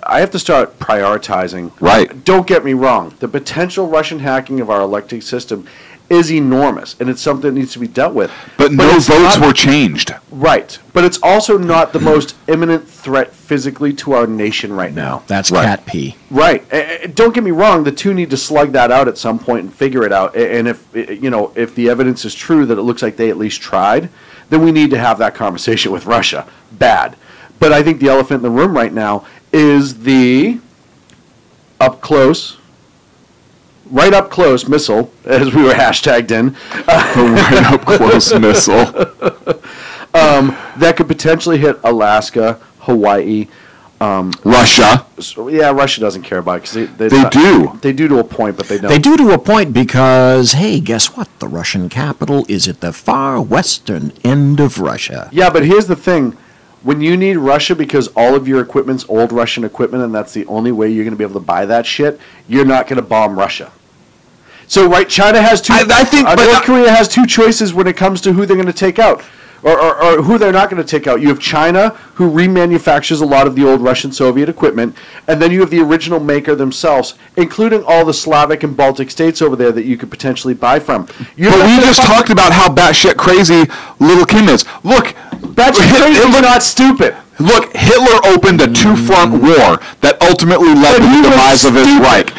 I have to start prioritizing. Right. Don't get me wrong. The potential Russian hacking of our electing system is enormous, and it's something that needs to be dealt with. But no votes were changed. Right. But it's also not the most imminent threat physically to our nation right now. That's cat pee. Right. Don't get me wrong. The two need to slug that out at some point and figure it out. And if the evidence is true that it looks like they at least tried, then we need to have that conversation with Russia. Bad. But I think the elephant in the room right now is the right up close missile, as we were hashtagged in. The right up close missile. That could potentially hit Alaska, Hawaii. Russia. So, yeah, Russia doesn't care about it. Because they do. They do to a point, but they don't. They do to a point because, hey, guess what? The Russian capital is at the far western end of Russia. Yeah, but here's the thing. When you need Russia because all of your equipment's old Russian equipment and that's the only way you're going to be able to buy that shit, you're not going to bomb Russia. So, right, China has two... I think North Korea has two choices when it comes to who they're going to take out. Or who they're not going to take out. You have China, who remanufactures a lot of the old Russian Soviet equipment, and then you have the original maker themselves, including all the Slavic and Baltic states over there that you could potentially buy from. But we just talked about how batshit crazy Little Kim is. Look, batshit crazy is not stupid. Look, Hitler opened a two-front war that ultimately led to the demise of his Reich.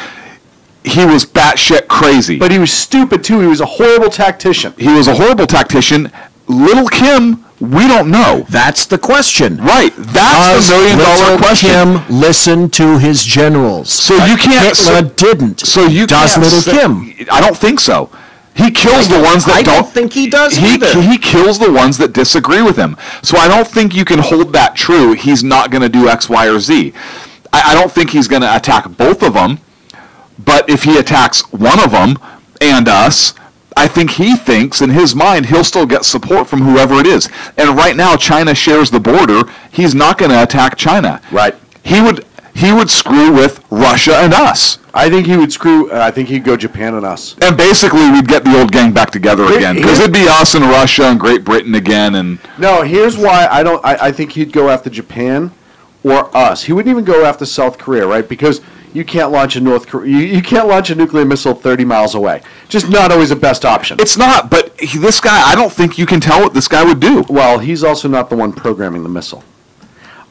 He was batshit crazy. But he was stupid, too. He was a horrible tactician. He was a horrible tactician. Little Kim, we don't know. That's the question. Right. That's the $1 million question. Kim listened to his generals. So you can't... Hitler didn't. So you does can't Little Kim? I don't think so. He kills the ones that don't... I don't think he does either. He kills the ones that disagree with him. So I don't think you can hold that true. He's not going to do X, Y, or Z. I don't think he's going to attack both of them. But if he attacks one of them and us... I think he thinks in his mind he'll still get support from whoever it is. And right now China shares the border. He's not going to attack China. Right. He would screw with Russia and us. I think he would I think he'd go Japan and us. And basically we'd get the old gang back together again because it'd be us and Russia and Great Britain again. And no, here's why I think he'd go after Japan or us. He wouldn't even go after South Korea, right? Because you can't launch a you can't launch a nuclear missile 30 miles away. Just not always the best option. It's not, but this guy, I don't think you can tell what this guy would do. Well, he's also not the one programming the missile.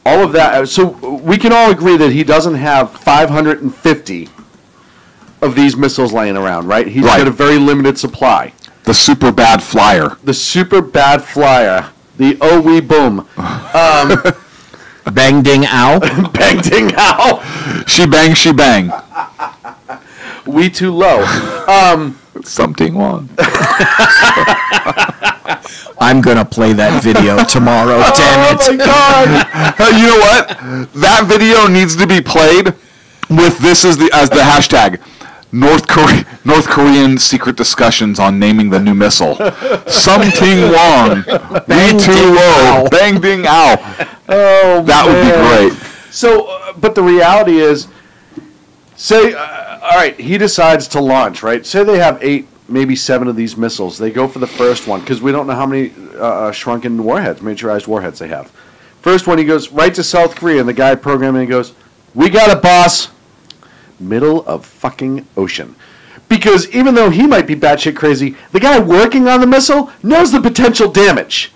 All of that, so we can all agree that he doesn't have 550 of these missiles laying around, right? He's got a very limited supply. The super bad flyer. The super bad flyer. The oh-wee boom. Bang ding ow. Bang ding ow. She bang. We too low. Something wrong. I'm gonna play that video tomorrow. Damn it! Oh my God! You know what? That video needs to be played with this as the hashtag. North Korean secret discussions on naming the new missile. Something wrong. Bang We too ding low. ow. Bang ding ow. Oh, that would be great. So, but the reality is, say, all right, he decides to launch, right? Say they have 8, maybe 7 of these missiles. They go for the first one because we don't know how many shrunken warheads, miniaturized warheads they have. First one, he goes right to South Korea, and the guy programming goes, "We got it, boss." Middle of fucking ocean. Because even though he might be batshit crazy, the guy working on the missile knows the potential damage.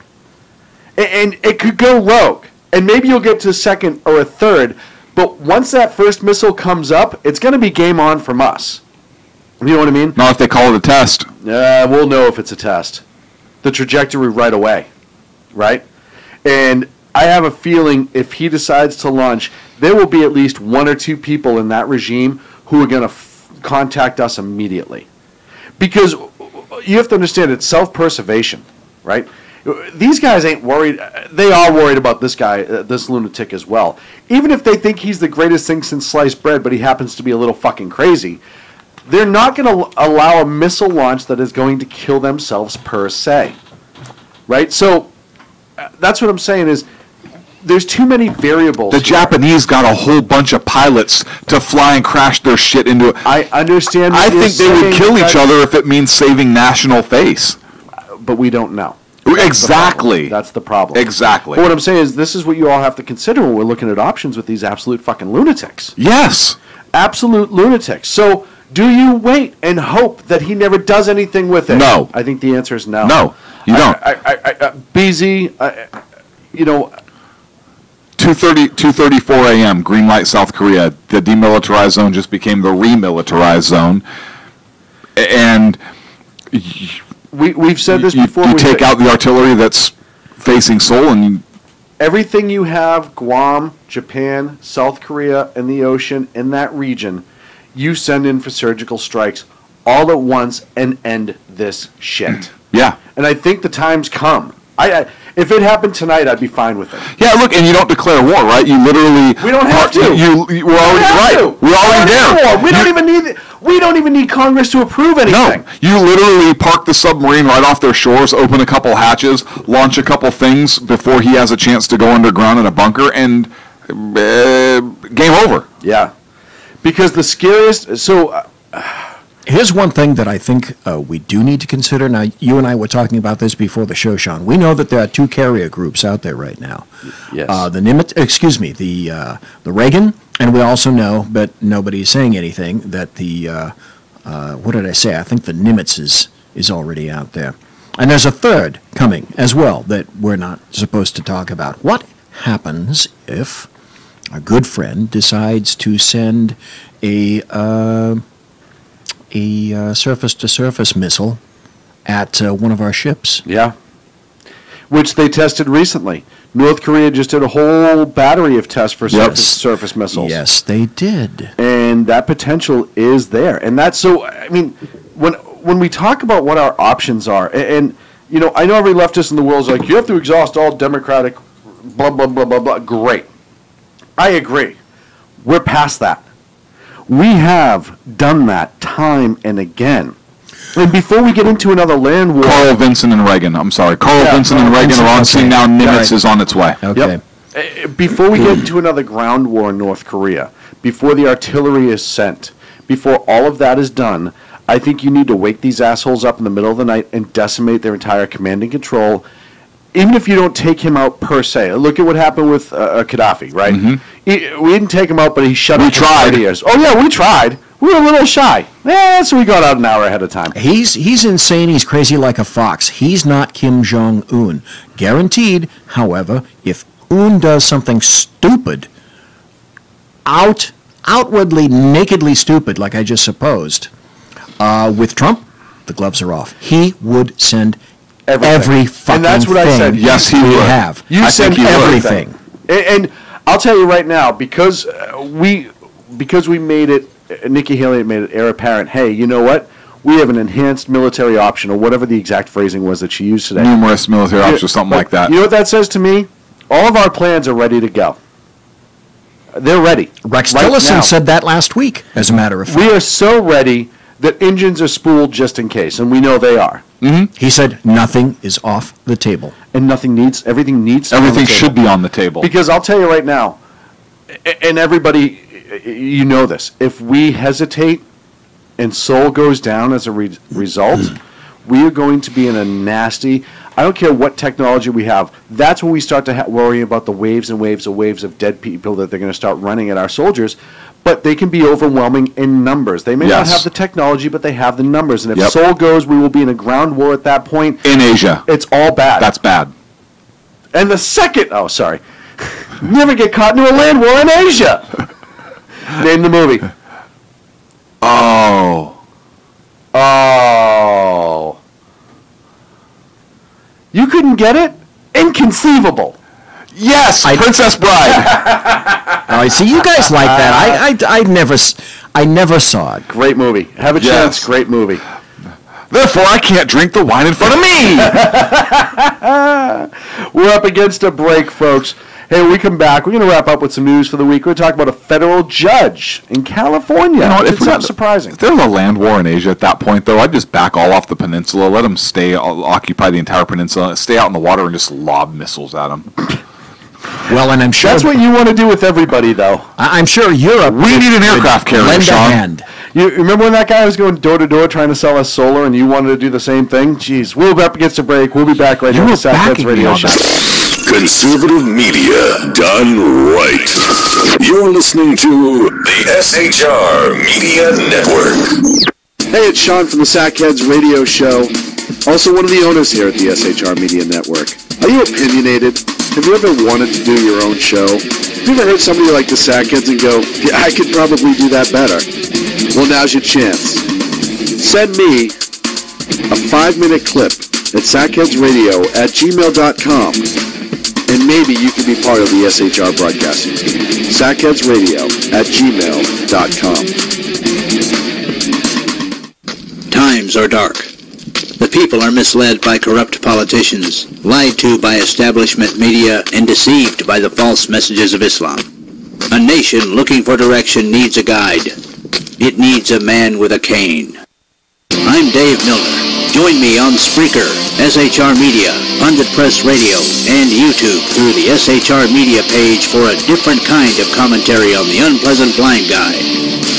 And it could go rogue. And maybe you'll get to a second or a third, but once that first missile comes up, it's going to be game on from us. You know what I mean? Not if they call it a test. We'll know if it's a test. The trajectory right away. Right? And I have a feeling if he decides to launch, there will be at least 1 or 2 people in that regime who are going to contact us immediately. Because you have to understand, it's self-preservation, right? These guys ain't worried. They are worried about this guy, this lunatic as well. Even if they think he's the greatest thing since sliced bread, but he happens to be a little fucking crazy, they're not going to allow a missile launch that is going to kill themselves per se. Right? So that's what I'm saying is there's too many variables. The Japanese got a whole bunch of pilots to fly and crash their shit into it. I understand. I think they would kill each other if it means saving national face. But we don't know. Exactly. That's the problem. Exactly. But what I'm saying is this is what you all have to consider when we're looking at options with these absolute fucking lunatics. Yes. Absolute lunatics. So do you wait and hope that he never does anything with it? No. I think the answer is no. No, you don't. BZ, you know... 2:34 a.m., green light, South Korea. The demilitarized zone just became the remilitarized zone. And... We've said this before. You take out the artillery that's facing Seoul and... Everything you have, Guam, Japan, South Korea, and the ocean, in that region, you send in for surgical strikes all at once and end this shit. Yeah. And I think the time's come. If it happened tonight, I'd be fine with it. Yeah, look, and you don't declare war, right? You literally... We don't have to. We're already right. We're already there. We don't even need Congress to approve anything. No, you literally park the submarine right off their shores, open a couple hatches, launch a couple things before he has a chance to go underground in a bunker, and game over. Yeah. Because the scariest... So... Here's one thing that I think we do need to consider. Now, you and I were talking about this before the show, Sean. We know that there are two carrier groups out there right now. Yes. The Reagan, and we also know, but nobody's saying anything, that the, what did I say? I think the Nimitz is already out there. And there's a third coming as well that we're not supposed to talk about. What happens if a good friend decides to send a surface-to-surface missile at one of our ships? Yeah. Which they tested recently. North Korea just did a whole battery of tests for surface missiles. Yes, they did. And that potential is there. And that's so, I mean, when we talk about what our options are, and you know, I know every leftist in the world is like, you have to exhaust all democratic blah, blah, blah, blah, blah. Great. I agree. We're past that. We have done that time and again. And before we get into another land war... Carl Vinson and Reagan. I'm sorry. Vincent and Reagan are on scene now. Nimitz is on its way. Okay. Yep. Before we get into another ground war in North Korea, before the artillery is sent, before all of that is done, I think you need to wake these assholes up in the middle of the night and decimate their entire command and control, even if you don't take him out per se. Look at what happened with Gaddafi, right? Mm-hmm. We didn't take him out, but he shut up for 30 years. Oh, yeah, we tried. We were a little shy. Yeah, so we got out an hour ahead of time. He's insane. He's crazy like a fox. He's not Kim Jong-un. Guaranteed, however, if Un does something stupid, outwardly, nakedly stupid, like I just supposed, with Trump, the gloves are off. He would send every fucking and that's what thing I said. Yes, he would. Have. You send everything. And I'll tell you right now, because we made it, Nikki Haley made it air apparent, hey, you know what? We have an enhanced military option, or whatever the exact phrasing was that she used today. Numerous military options, or something like that. You know what that says to me? All of our plans are ready to go. They're ready. Rex Tillerson said that last week, as a matter of fact. We are so ready that engines are spooled just in case, and we know they are. Mm-hmm. He said nothing is off the table. And everything needs to be on the table. Everything should be on the table. Because I'll tell you right now, and everybody, you know this, if we hesitate and Seoul goes down as a result, we are going to be in a nasty, I don't care what technology we have, that's when we start to worry about the waves and waves and waves of dead people that they're going to start running at our soldiers. But they can be overwhelming in numbers. They may not have the technology, but they have the numbers. And if Seoul goes, we will be in a ground war at that point. In Asia. It's all bad. That's bad. And the second, never get caught into a land war in Asia. Name the movie. Oh. You couldn't get it? Inconceivable. Yes, Princess Bride. I see you guys like that. I never saw it. Great movie. Have a chance. Great movie. Therefore, I can't drink the wine in front of me. We're up against a break, folks. Hey, when we come back, we're going to wrap up with some news for the week. We're going to talk about a federal judge in California. You know what, it's not surprising. If there's a land war in Asia at that point, though, I'd just back all off the peninsula, let them occupy the entire peninsula, stay out in the water, and just lob missiles at them. Well, and I'm sure that's what you want to do with everybody, though. I'm sure Europe. We need an aircraft carrier, Sean. You remember when that guy was going door to door trying to sell us solar, and you wanted to do the same thing? Jeez, we'll be up against a break. We'll be back right here on the Sackheads Radio Show. Conservative media done right. You're listening to the SHR Media Network. Hey, it's Sean from the Sackheads Radio Show. Also one of the owners here at the SHR Media Network. Are you opinionated? Have you ever wanted to do your own show? Have you ever heard somebody like the Sackheads and go, yeah, I could probably do that better? Well, now's your chance. Send me a 5-minute clip at sackheadsradio@gmail.com, and maybe you can be part of the SHR broadcasting team. sackheadsradio@gmail.com. Times are dark. The people are misled by corrupt politicians, lied to by establishment media, and deceived by the false messages of Islam. A nation looking for direction needs a guide. It needs a man with a cane. I'm Dave Milner. Join me on Spreaker, SHR Media, Pundit Press Radio, and YouTube through the SHR Media page for a different kind of commentary on the unpleasant blind guy.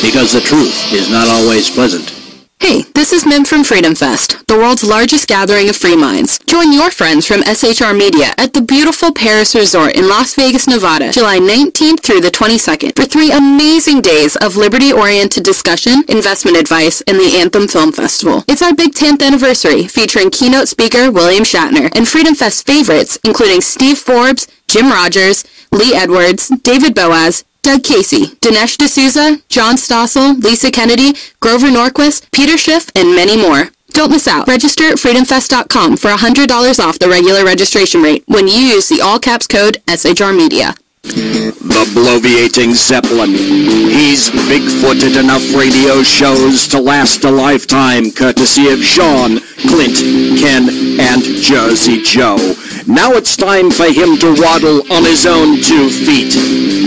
Because the truth is not always pleasant. Hey, this is Mim from Freedom Fest, the world's largest gathering of free minds. Join your friends from SHR Media at the beautiful Paris Resort in Las Vegas, Nevada, July 19th through the 22nd for 3 amazing days of liberty-oriented discussion, investment advice, and the Anthem Film Festival. It's our big 10th anniversary, featuring keynote speaker William Shatner and Freedom Fest favorites, including Steve Forbes, Jim Rogers, Lee Edwards, David Boaz, Doug Casey, Dinesh D'Souza, John Stossel, Lisa Kennedy, Grover Norquist, Peter Schiff, and many more. Don't miss out. Register at freedomfest.com for $100 off the regular registration rate when you use the all-caps code SHR Media. The bloviating Zeppelin. He's big-footed enough radio shows to last a lifetime, courtesy of Sean, Clint, Ken, and Jersey Joe. Now it's time for him to waddle on his own 2 feet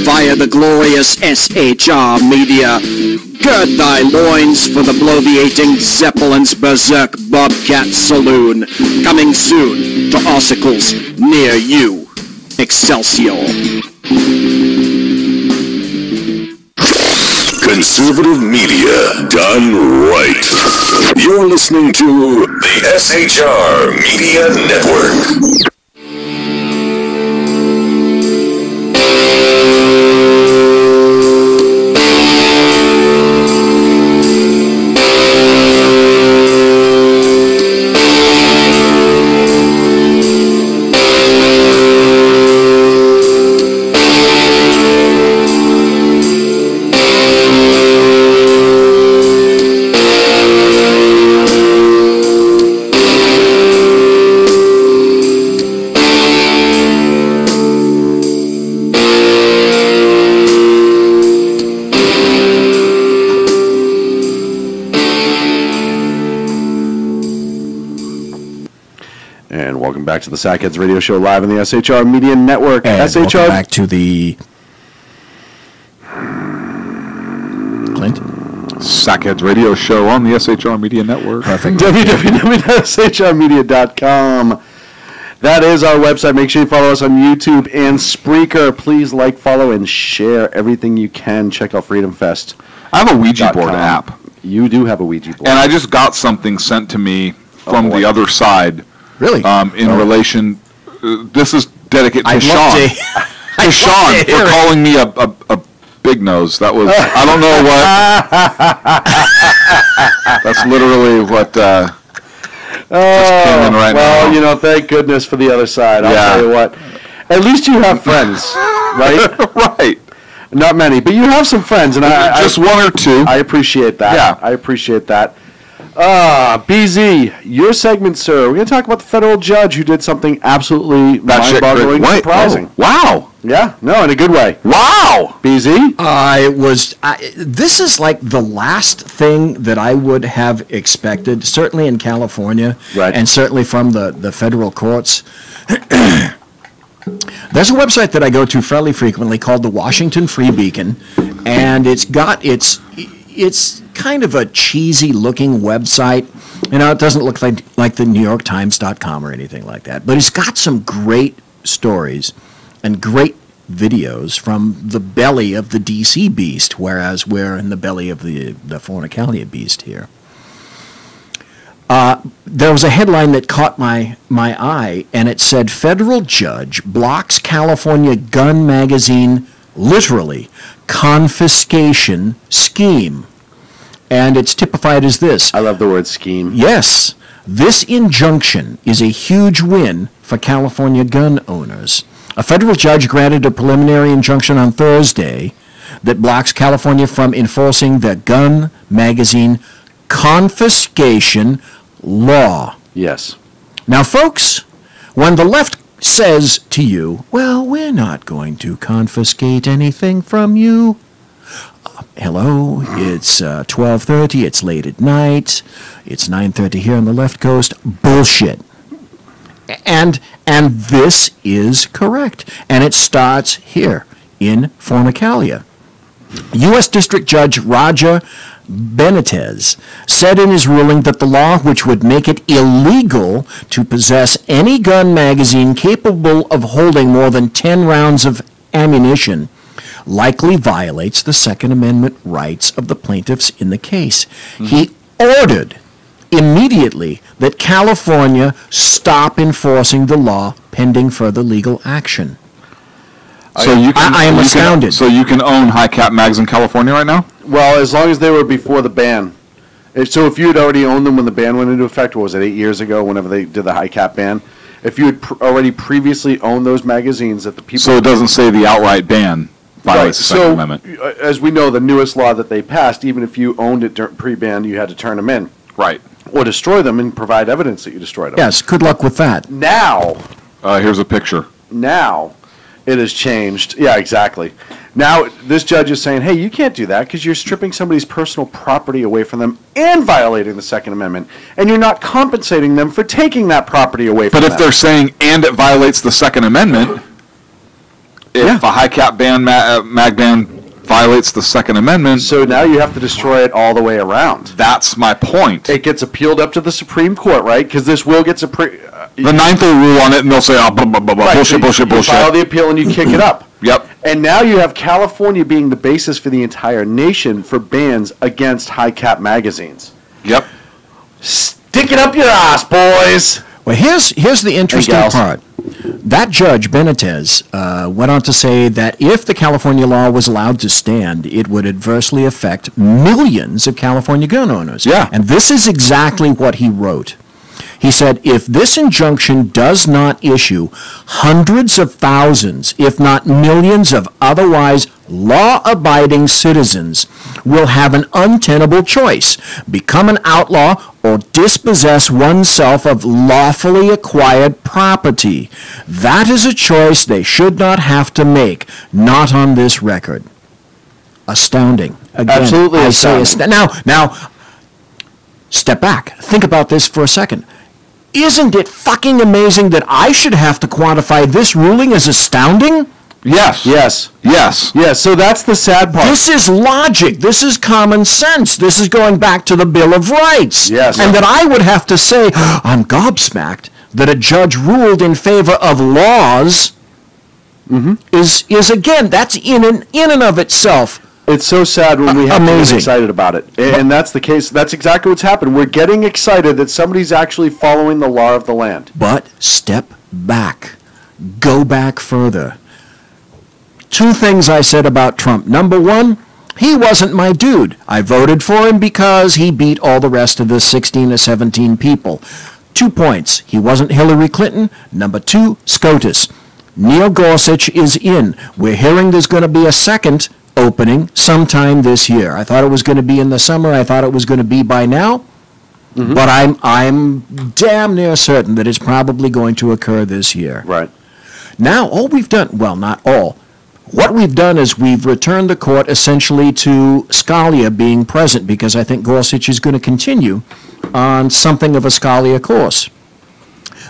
via the glorious SHR Media. Gird thy loins for the bloviating Zeppelin's Berserk Bobcat Saloon, coming soon to ossicles near you. Excelsior. Conservative media done right. You're listening to the SHR Media Network. Back to the Sackheads Radio Show live on the SHR Media Network. And SHR. welcome back to the Clint Sackheads Radio Show on the SHR Media Network. Perfect. www.shrmedia.com. That is our website. Make sure you follow us on YouTube and Spreaker. Please like, follow, and share everything you can. Check out Freedom Fest. I have a Ouija board app. You do have a Ouija board. And I just got something sent to me from the other side. Really? In relation, this is dedicated to Sean. To Sean for calling me a big nose. That was, I don't know what. That's literally what just came in right now. You know, thank goodness for the other side. I'll tell you what. At least you have friends, right? Right. Not many, but you have some friends, and just 1 or 2. I appreciate that. Yeah. I appreciate that. BZ, your segment, sir. We're going to talk about the federal judge who did something absolutely mind-boggling and surprising. Oh, wow. Yeah, no, in a good way. Wow. BZ? This is like the last thing that I would have expected, certainly in California, and certainly from the federal courts. There's a website that I go to fairly frequently called the Washington Free Beacon, and it's kind of a cheesy looking website. It doesn't look like the NewYorkTimes.com or anything like that, but it's got some great stories and great videos from the belly of the DC beast, whereas we're in the belly of the Fornicalia beast here. There was a headline that caught my eye, and it said, "Federal judge blocks California gun magazine, literally, confiscation scheme." And it's typified as this. I love the word scheme. Yes. This injunction is a huge win for California gun owners. A federal judge granted a preliminary injunction on Thursday that blocks California from enforcing the gun magazine confiscation law. Yes. Now, folks, when the left says to you, well, we're not going to confiscate anything from you. Hello, it's 12:30, it's late at night, it's 9:30 here on the left coast. Bullshit. And this is correct. And it starts here in Fornicalia. U.S. District Judge Roger Benitez said in his ruling that the law which would make it illegal to possess any gun magazine capable of holding more than 10 rounds of ammunition likely violates the Second Amendment rights of the plaintiffs in the case. He ordered immediately that California stop enforcing the law pending further legal action. So I am astounded. So you can own high cap mags in California right now? Well, as long as they were before the ban. So if you had already owned them when the ban went into effect, what was it, 8 years ago, whenever they did the high cap ban? If you had already previously owned those magazines that the people... So it doesn't say the outright ban violates the Second Amendment. As we know, the newest law that they passed, even if you owned it pre-ban, you had to turn them in. Right. Or destroy them and provide evidence that you destroyed them. Yes, good luck with that. Now... here's a picture. Now... it has changed. Yeah, exactly. Now, this judge is saying, hey, you can't do that because you're stripping somebody's personal property away from them and violating the Second Amendment. And you're not compensating them for taking that property away from them. But if they're saying, and it violates the Second Amendment, if a high cap ban, mag ban violates the Second Amendment... So now you have to destroy it all the way around. That's my point. It gets appealed up to the Supreme Court, right? Because this will get the Ninth will rule on it, and they'll say, blah, blah, blah, blah, right, bullshit, so bullshit, you bullshit. file the appeal and you kick it up. Yep. And now you have California being the basis for the entire nation for bans against high cap magazines. Yep. Stick it up your ass, boys. Well, here's the interesting part. That judge, Benitez, went on to say that if the California law was allowed to stand, it would adversely affect millions of California gun owners. Yeah. And this is exactly what he wrote. He said, if this injunction does not issue, hundreds of thousands, if not millions of otherwise law-abiding citizens will have an untenable choice, become an outlaw or dispossess oneself of lawfully acquired property. That is a choice they should not have to make, not on this record. Astounding. Again, absolutely astounding. Now, step back. Think about this for a second. Isn't it fucking amazing that I should have to quantify this ruling as astounding? Yes. Yes. Yes. Yes. So that's the sad part. This is logic. This is common sense. This is going back to the Bill of Rights. Yes. And that I would have to say, I'm gobsmacked that a judge ruled in favor of laws is again, that's in and of itself. It's so sad when we have to get excited about it. And that's the case. That's exactly what's happened. We're getting excited that somebody's actually following the law of the land. But step back. Go back further. Two things I said about Trump. Number one, he wasn't my dude. I voted for him because he beat all the rest of the 16 or 17 people. 2 points. He wasn't Hillary Clinton. Number two, SCOTUS. Neil Gorsuch is in. We're hearing there's going to be a second opening sometime this year. I thought it was going to be in the summer. I thought it was going to be by now. But I'm damn near certain that it's probably going to occur this year. Right. Now, all we've done, well, not all, what we've done is we've returned the court essentially to Scalia being present, because I think Gorsuch is going to continue on something of a Scalia course.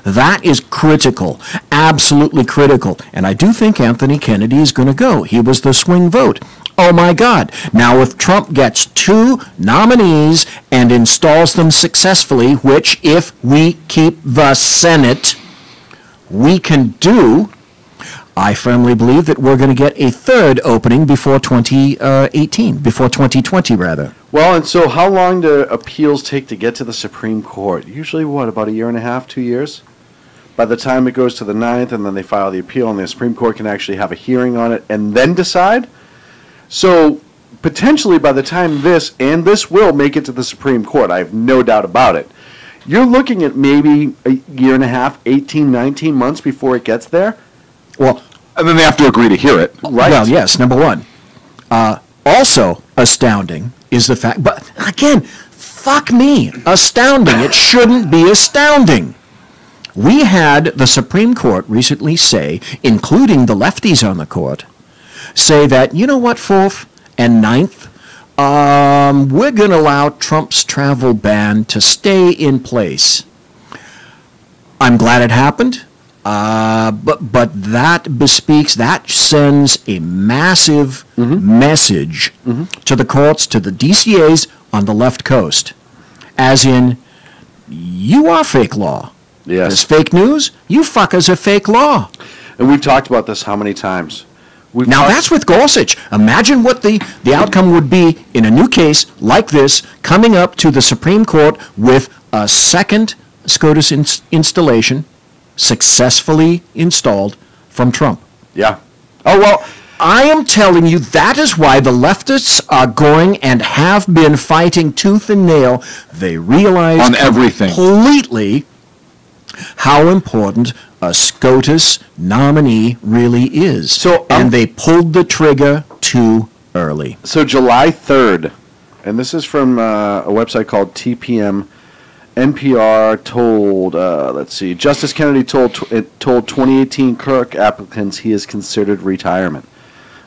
That is critical, absolutely critical. And I do think Anthony Kennedy is going to go. He was the swing vote. Oh my God. Now if Trump gets 2 nominees and installs them successfully, which if we keep the Senate, we can do, I firmly believe that we're going to get a 3rd opening before 2018, before 2020 rather. Well, and so how long do appeals take to get to the Supreme Court? Usually, what, about a year and a half, 2 years? By the time it goes to the 9th and then they file the appeal and the Supreme Court can actually have a hearing on it and then decide? So potentially by the time this will make it to the Supreme Court, I have no doubt about it, you're looking at maybe a year and a half, 18, 19 months before it gets there. Well, and then they have to agree to hear it. Right. Well, yes, number one. Also astounding is the fact, but again, fuck me, astounding. It shouldn't be astounding. We had the Supreme Court recently say, including the lefties on the court, say that, you know what, 4th and 9th, we're going to allow Trump's travel ban to stay in place. I'm glad it happened, but that bespeaks, that sends a massive message to the courts, to the DCAs on the left coast, as in, you are fake law. Yes. There's fake news, you fuckers are fake law. And we've talked about this how many times? Now that's with Gorsuch. Imagine what the outcome would be in a new case like this, coming up to the Supreme Court with a second SCOTUS installation successfully installed from Trump. Yeah. Oh, well, I am telling you, that is why the leftists are going and have been fighting tooth and nail. They realize on everything completely how important a SCOTUS nominee really is. So, and they pulled the trigger too early. So July 3rd, and this is from a website called TPM, NPR told, let's see, Justice Kennedy told 2018 clerk applicants he has considered retirement.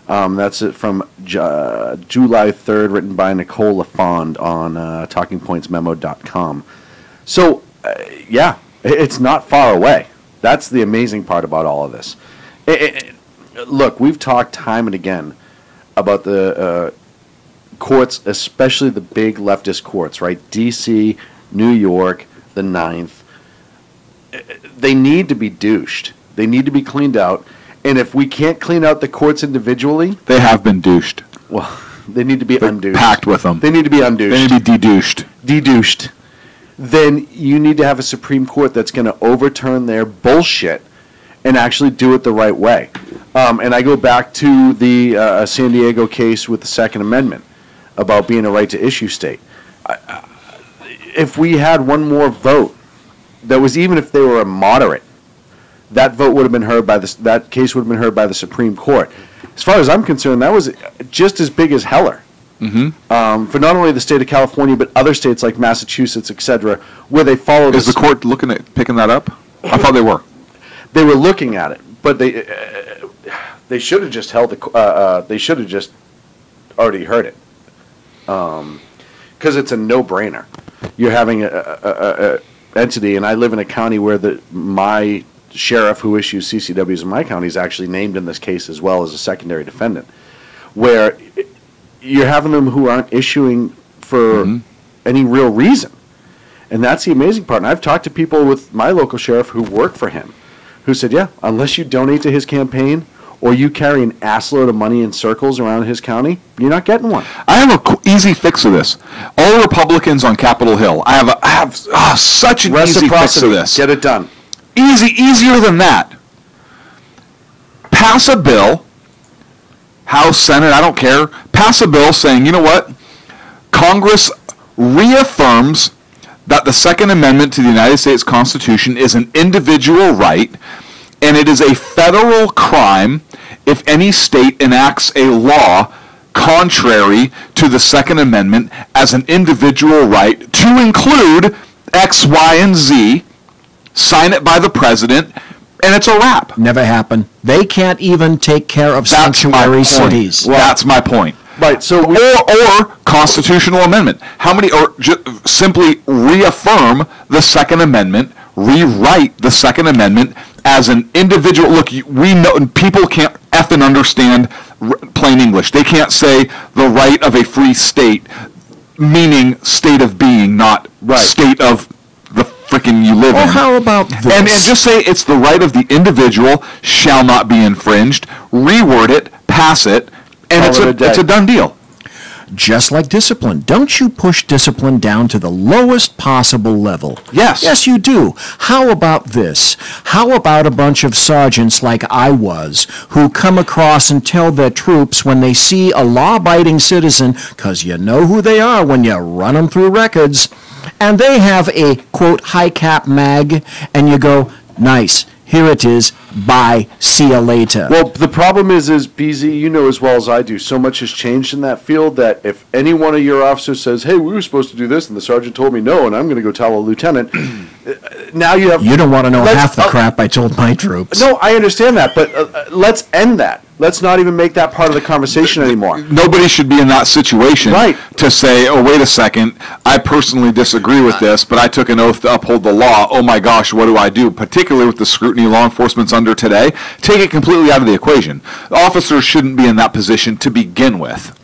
That's it from July 3rd, written by Nicole LaFond on TalkingPointsMemo.com. So, yeah, it's not far away. That's the amazing part about all of this. Look, we've talked time and again about the courts, especially the big leftist courts, right? D.C., New York, the 9th. They need to be douched. They need to be cleaned out. And if we can't clean out the courts individually... They have been douched. Well, they need to be undouched. Packed with them. They need to be undouched. They need to be dedouched. Dedouched. Then you need to have a Supreme Court that's going to overturn their bullshit and actually do it the right way. And I go back to the San Diego case with the Second Amendment about being a right-to-issue state. If we had one more vote, that was even if they were a moderate, that vote would have been heard by that case would have been heard by the Supreme Court. As far as I'm concerned, that was just as big as Heller. For not only the state of California, but other states like Massachusetts, etc., where they followed. Is the court looking at picking that up? I thought they were. They were looking at it, but they should have just held the. They should have just already heard it, because it's a no-brainer. You're having a entity, and I live in a county where my sheriff who issues CCWs in my county is actually named in this case as well as a secondary defendant, where you're having them who aren't issuing for any real reason. And that's the amazing part. And I've talked to people with my local sheriff who work for him who said, yeah, unless you donate to his campaign or you carry an assload of money in circles around his county, you're not getting one. I have an easy fix to this. All Republicans on Capitol Hill, I have such an easy fix to this. Get it done. Easier than that. Pass a bill, House, Senate, I don't care. Pass a bill saying, you know what? Congress reaffirms that the Second Amendment to the United States Constitution is an individual right, and it is a federal crime if any state enacts a law contrary to the Second Amendment as an individual right to include X, Y, and Z, sign it by the president, and it's a wrap. Never happened. They can't even take care of sanctuary cities. Well, that's my point. Right. So or constitutional amendment. How many or simply reaffirm the Second Amendment, rewrite the Second Amendment as an individual. Look, we know people can't effing understand plain English. They can't say the right of a free state, meaning state of being, not state of the frickin' you live in. Or how about this? And just say it's the right of the individual shall not be infringed. Reword it, pass it, and it's a done deal. Just like discipline. Don't you push discipline down to the lowest possible level? Yes. Yes, you do. How about this? How about a bunch of sergeants like I was who come across and tell their troops when they see a law-abiding citizen, because you know who they are when you run them through records, and they have a, quote, high-cap mag, and you go, nice. Here it is. Bye. See you later. Well, the problem is BZ, you know as well as I do, so much has changed in that field that if any one of your officers says, hey, we were supposed to do this, and the sergeant told me no, and I'm going to go tell a lieutenant, now you have... You don't want to know half the crap I told my troops. No, I understand that, but let's end that. Let's not even make that part of the conversation anymore. Nobody should be in that situation to say, oh, wait a second, I personally disagree with this, but I took an oath to uphold the law. Oh, my gosh, what do I do? Particularly with the scrutiny law enforcement's under today. Take it completely out of the equation. Officers shouldn't be in that position to begin with.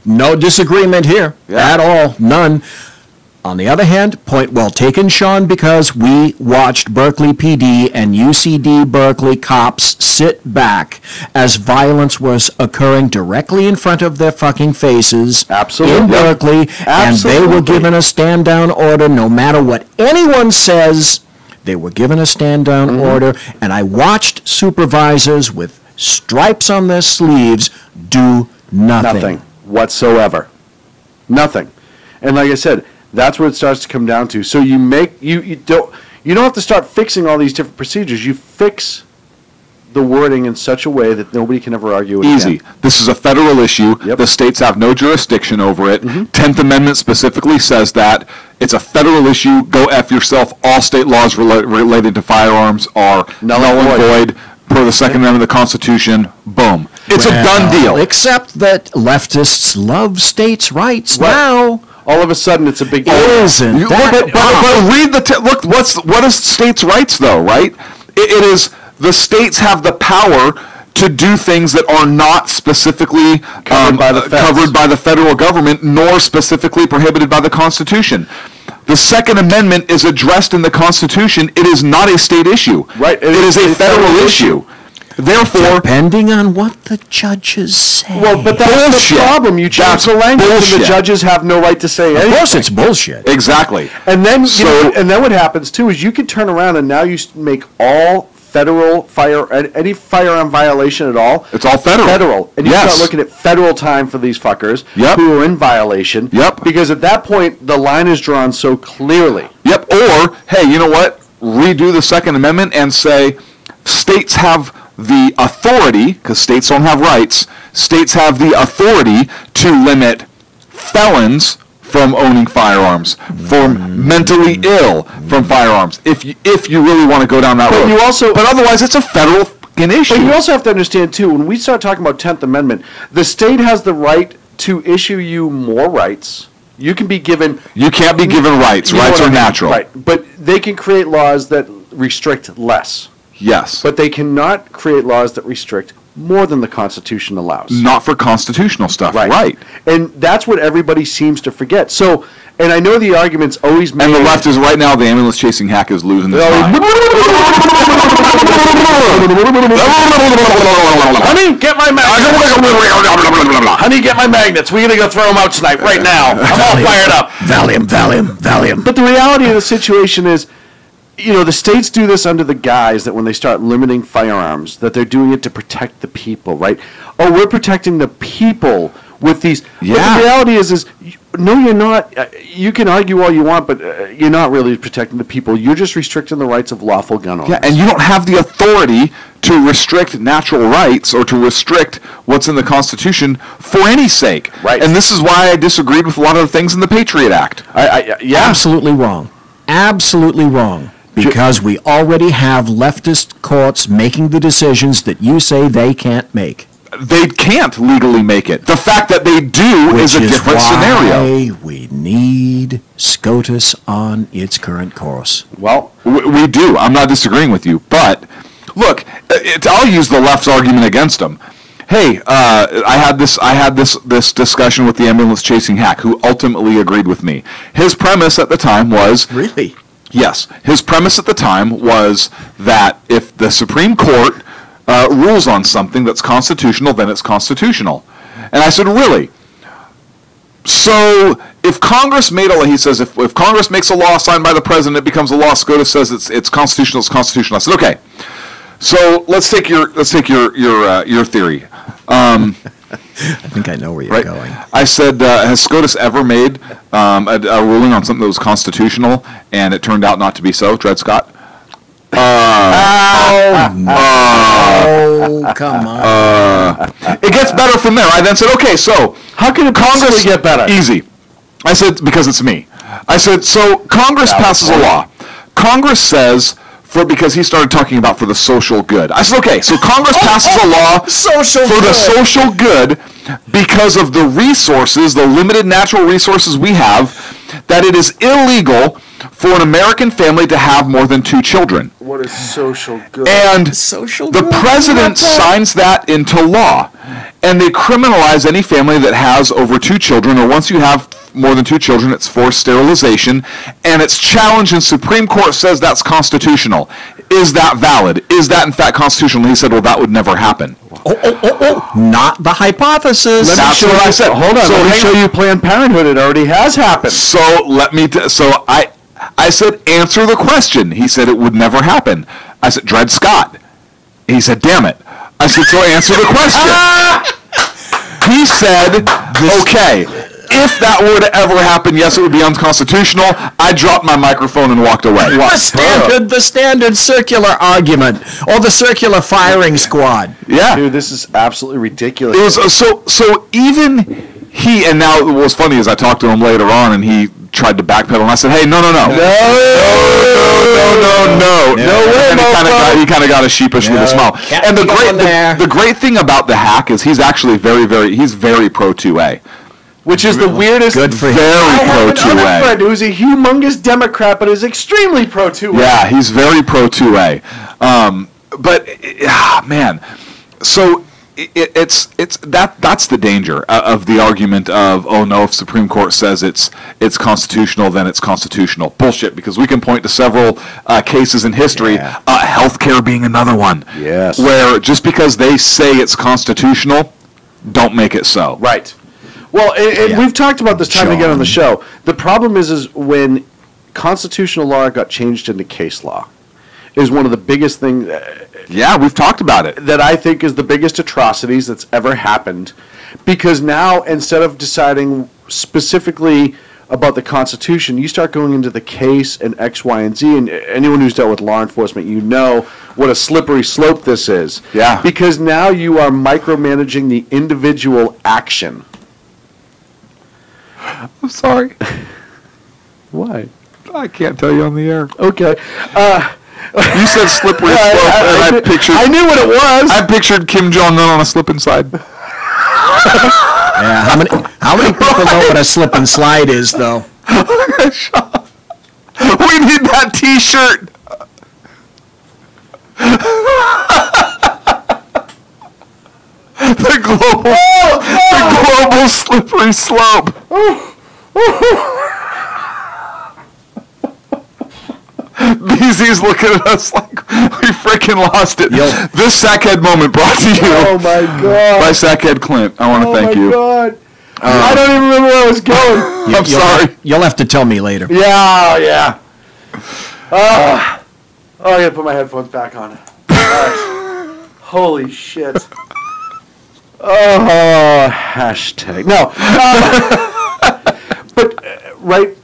No disagreement here at all. None. On the other hand, point well taken, Sean, because we watched Berkeley PD and UCD Berkeley cops sit back as violence was occurring directly in front of their fucking faces in Berkeley, and they were given a stand-down order no matter what anyone says. They were given a stand-down order, and I watched supervisors with stripes on their sleeves do nothing. Nothing whatsoever. Nothing. And like I said, that's what it starts to come down to. So you don't have to start fixing all these different procedures. You fix the wording in such a way that nobody can ever argue it Easy. again. This is a federal issue. The states have no jurisdiction over it. 10th Amendment specifically says that. It's a federal issue. Go F yourself. All state laws related to firearms are null and void per the Second Amendment of the Constitution. Boom. It's a done deal. Except that leftists love states' rights now. All of a sudden, it's a big deal. Isn't that? But read the look. What is states' rights though? Right? It is the states have the power to do things that are not specifically covered by the federal government, nor specifically prohibited by the Constitution. The Second Amendment is addressed in the Constitution. It is not a state issue. Right. It is a federal issue. Therefore, depending on what the judges say. Well, but that's the problem. You change the language, and the judges have no right to say anything. Of course, it's bullshit. Exactly. And then, and then what happens too is you can turn around and now you make all federal any firearm violation at all. It's all federal. And you start looking at federal time for these fuckers who are in violation. Because at that point, the line is drawn so clearly. Or, hey, you know what? Redo the Second Amendment and say states have the authority, because states don't have rights, states have the authority to limit felons from owning firearms, from mentally ill from firearms, if you really want to go down that road. But otherwise, it's a federal fucking issue. But you also have to understand, too, when we start talking about 10th Amendment, the state has the right to issue you more rights. You can be given... You can't be given rights. Rights are natural. Right. But they can create laws that restrict less. Yes. But they cannot create laws that restrict more than the Constitution allows. Not for constitutional stuff, right. And that's what everybody seems to forget. So, and I know the argument's always made... And the left is right now, the ambulance-chasing hack is losing his mind. Honey, get my magnets. Honey, get my magnets. We're going to go throw them out tonight, right now. I'm all fired up. Valium. But the reality of the situation is, the states do this under the guise that when they start limiting firearms, that they're doing it to protect the people, right? Oh, we're protecting the people with these. But the reality is No, you're not. You can argue all you want, but you're not really protecting the people. You're just restricting the rights of lawful gun owners. Yeah, and you don't have the authority to restrict natural rights or to restrict what's in the Constitution for any sake. Right. And this is why I disagreed with a lot of the things in the Patriot Act. Yeah. Absolutely wrong. Absolutely wrong. Because we already have leftist courts making the decisions that you say they can't make. They can't legally make it. The fact that they do is a different scenario. We need SCOTUS on its current course. Well, we do. I'm not disagreeing with you. But, look, I'll use the left's argument against them. Hey, I had this discussion with the ambulance chasing hack, who ultimately agreed with me. His premise at the time was... Really? Yes. His premise at the time was that if the Supreme Court rules on something that's constitutional, then it's constitutional. And I said, really? So if Congress made a law, he says, if Congress makes a law signed by the president, it becomes a law. SCOTUS says it's constitutional. It's constitutional. I said, okay. So let's take your theory. I think I know where you're going. I said, has SCOTUS ever made a ruling on something that was constitutional and it turned out not to be so? Dred Scott? Come on. It gets better from there. I then said, okay, so how can Congress get better? Easy. I said, because it's me. I said, so Congress passes a law. Congress says, because he started talking about for the social good. I said, okay, so Congress passes a law for the social good because of the resources, the limited natural resources we have, that it is illegal for an American family to have more than 2 children. What is social good? And the president signs that into law. And they criminalize any family that has over 2 children, or once you have more than 2 children, it's forced sterilization, and it's challenged, and Supreme Court says that's constitutional. Is that valid? Is that in fact constitutional? And he said, well, that would never happen. Not the hypothesis. That's what I said. Hold on, so let me show you Planned Parenthood. It already has happened. So I said, answer the question. He said it would never happen. I said, Dred Scott. He said, damn it. I said, so answer the question. He said, okay, if that were to ever happen, yes, it would be unconstitutional. I dropped my microphone and walked away. The standard circular argument, or the circular firing squad. Yeah. Dude, this is absolutely ridiculous. It was so even he, and now what's funny is I talked to him later on, and he tried to backpedal, and I said, hey, no way, and he kind of got a sheepish with a smile. And the great thing about the hack is he's actually very pro 2A. Which is the weirdest. Good for him. Very pro 2A. I have another friend who's a humongous Democrat, but is extremely pro 2A. Yeah, he's very pro 2A. Man, so that's the danger of the argument of, oh no, if Supreme Court says it's constitutional, then it's constitutional. Bullshit, because we can point to several cases in history, healthcare being another one. Yes. Where just because they say it's constitutional, don't make it so. Right. Well, we've talked about this time and again on the show. The problem is when constitutional law got changed into case law, is one of the biggest things. Yeah, we've talked about it. That I think is the biggest atrocities that's ever happened, because now instead of deciding specifically about the Constitution, you start going into the case and X, Y, and Z. And anyone who's dealt with law enforcement, you know what a slippery slope this is. Yeah. Because now you are micromanaging the individual action. I'm sorry. Why? I can't tell you on the air. Okay. You said slippery slope, and I pictured. I knew what it was. I pictured Kim Jong-un on a slip and slide. Yeah. How many people know what a slip and slide is, though? We need that T-shirt. The global slippery slope. BZ's looking at us like we freaking lost it. This Sackhead moment brought to you by Sackhead Clint. I want to thank you. Oh, my God. I don't even remember where I was going. I'm sorry. You'll have to tell me later. Yeah. I gotta put my headphones back on. Holy shit. Oh, hashtag. No. right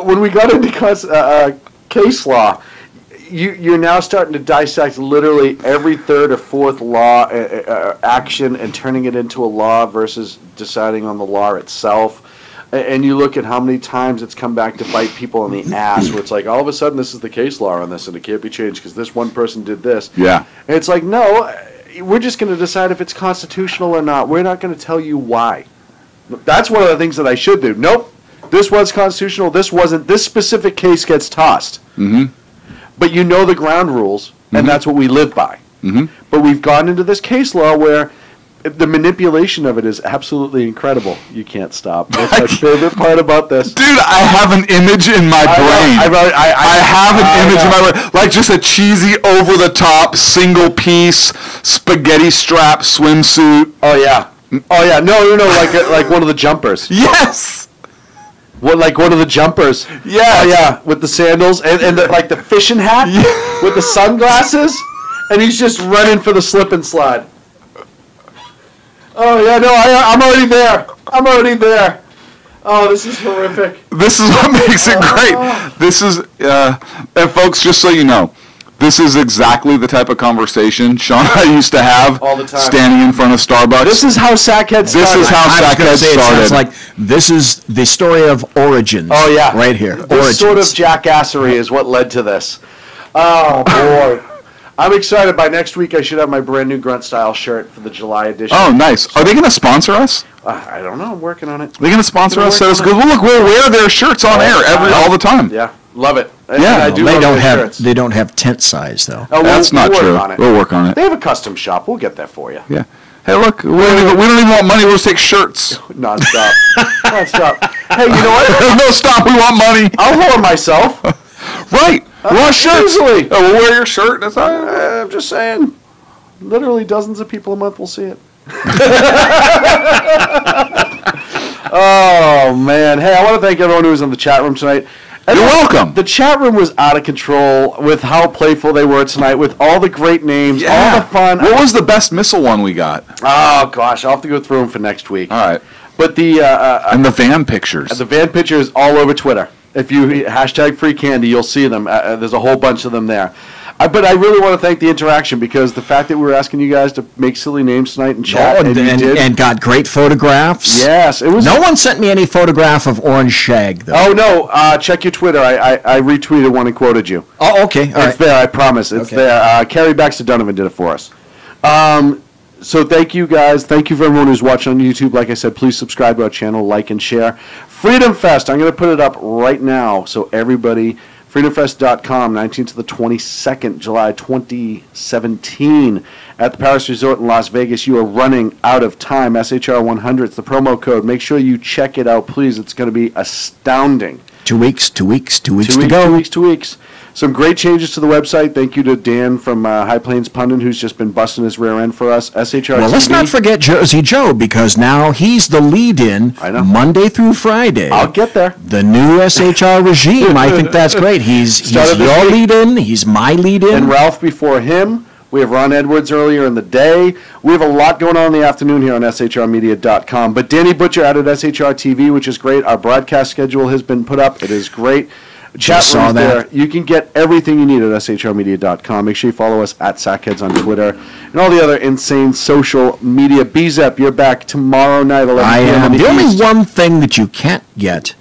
when we got into case law, you're now starting to dissect literally every third or fourth law action and turning it into a law versus deciding on the law itself. And you look at how many times it's come back to bite people in the ass, where it's like, all of a sudden, this is the case law on this, and it can't be changed because this one person did this. Yeah. And it's like, no, we're just going to decide if it's constitutional or not. We're not going to tell you why. That's one of the things that I should do. Nope, this was constitutional, this wasn't. This specific case gets tossed. Mm-hmm. But you know the ground rules, and that's what we live by. Mm-hmm. But we've gone into this case law where the manipulation of it is absolutely incredible. You can't stop. That's my favorite part about this. Dude, I have an image in my brain. I have an image in my brain. Like just a cheesy, over-the-top, single-piece, spaghetti strap swimsuit. Oh, yeah. Oh, yeah. No, like one of the jumpers. Yes! What, like one of the jumpers? Yeah. Oh, yeah, with the sandals and like the fishing hat with the sunglasses, and he's just running for the slip and slide. Oh, yeah, no, I'm already there. I'm already there. Oh, this is horrific. This is what makes it great. This is, and folks, just so you know, this is exactly the type of conversation Sean and I used to have all the time, standing in front of Starbucks. This is how Sackhead started. This is how Sackhead started. It sounds like this is the story of origins. Oh, yeah. Right here. This Origins. sort of jackassery is what led to this. Oh, boy. I'm excited. By next week, I should have my brand new Grunt Style shirt for the July edition. Oh, nice. Are they going to sponsor us? I don't know. I'm working on it. Are they going to sponsor us? So it's good. Well, look, we'll wear their shirts on air all the time. Yeah, love it. Yeah, I do. They love don't their have. shirts. They don't have tent size though. Oh, That's not we'll true. work on it. We'll work on it. They have a custom shop. We'll get that for you. Yeah. Hey, look, we don't even want money. We'll just take shirts. Non-stop. Non-stop. Hey, you know what? No, stop. We want money. I'll hold myself. Right. We want shirts. Easily. Oh, we'll wear your shirt. That's all. I'm just saying. Literally dozens of people a month will see it. Oh, man. Hey, I want to thank everyone who was in the chat room tonight. You're welcome. The chat room was out of control with how playful they were tonight, with all the great names, all the fun. What was the best missile one we got? Oh, gosh. I'll have to go through them for next week. All right. But the... and the van pictures. The van pictures all over Twitter. If you hashtag free candy, you'll see them. There's a whole bunch of them there. But I really want to thank the interaction, because the fact that we were asking you guys to make silly names tonight and chat, and got great photographs. Yes, it was. No one sent me any photograph of Orange Shag though. Oh no! Check your Twitter. I retweeted one and quoted you. Oh, okay. All it's there. I promise. It's there. Carrie Baxter Donovan did it for us. So thank you guys. Thank you for everyone who's watching on YouTube. Like I said, please subscribe to our channel, like and share. Freedom Fest. I'm going to put it up right now so everybody. FreedomFest.com, 19th to the 22nd, July 2017, at the Paris Resort in Las Vegas. You are running out of time. SHR100, it's the promo code. Make sure you check it out, please. It's going to be astounding. 2 weeks to go. 2 weeks. Some great changes to the website. Thank you to Dan from High Plains Pundit, who's just been busting his rear end for us. SHR Well, let's not forget Jersey Joe, because now he's the lead-in Monday through Friday. I'll get there. The new SHR regime. I think that's great. He's your lead-in. He's my lead-in. And Ralph before him. We have Ron Edwards earlier in the day. We have a lot going on in the afternoon here on SHRmedia.com. But Danny Butcher added SHR TV, which is great. Our broadcast schedule has been put up. It is great. Chat room's there. You can get everything you need at SHRmedia.com. Make sure you follow us at Sackheads on Twitter and all the other insane social media. BZEP, you're back tomorrow night, 11 I p.m. am. The only one thing that you can't get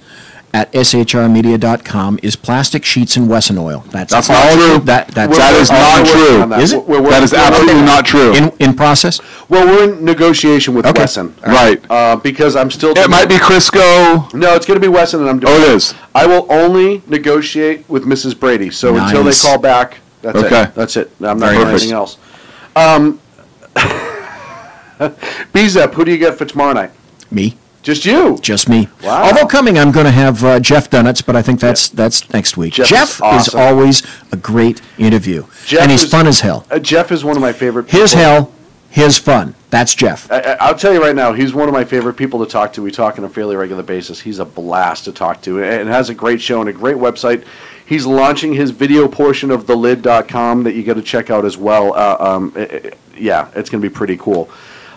at SHRmedia.com is plastic sheets and Wesson oil. That's not true. That is not true. Is it? That is absolutely not true. In process? Well, we're in negotiation with Wesson. Right. Because I'm still... It might be Crisco. No, it's going to be Wesson, and I'm doing it is. I will only negotiate with Mrs. Brady. So until they call back, that's it. That's it. I'm not doing anything else. BZEP, who do you get for tomorrow night? Me. Just you? Just me. Wow. Although coming, I'm going to have Jeff Dunitz, but I think that's next week. Jeff is always a great interview, and he's fun as hell. Jeff is one of my favorite people. His hell, his fun. That's Jeff. I'll tell you right now, he's one of my favorite people to talk to. We talk on a fairly regular basis. He's a blast to talk to, and has a great show and a great website. He's launching his video portion of thelid.com that you got to check out as well. Yeah, it's going to be pretty cool.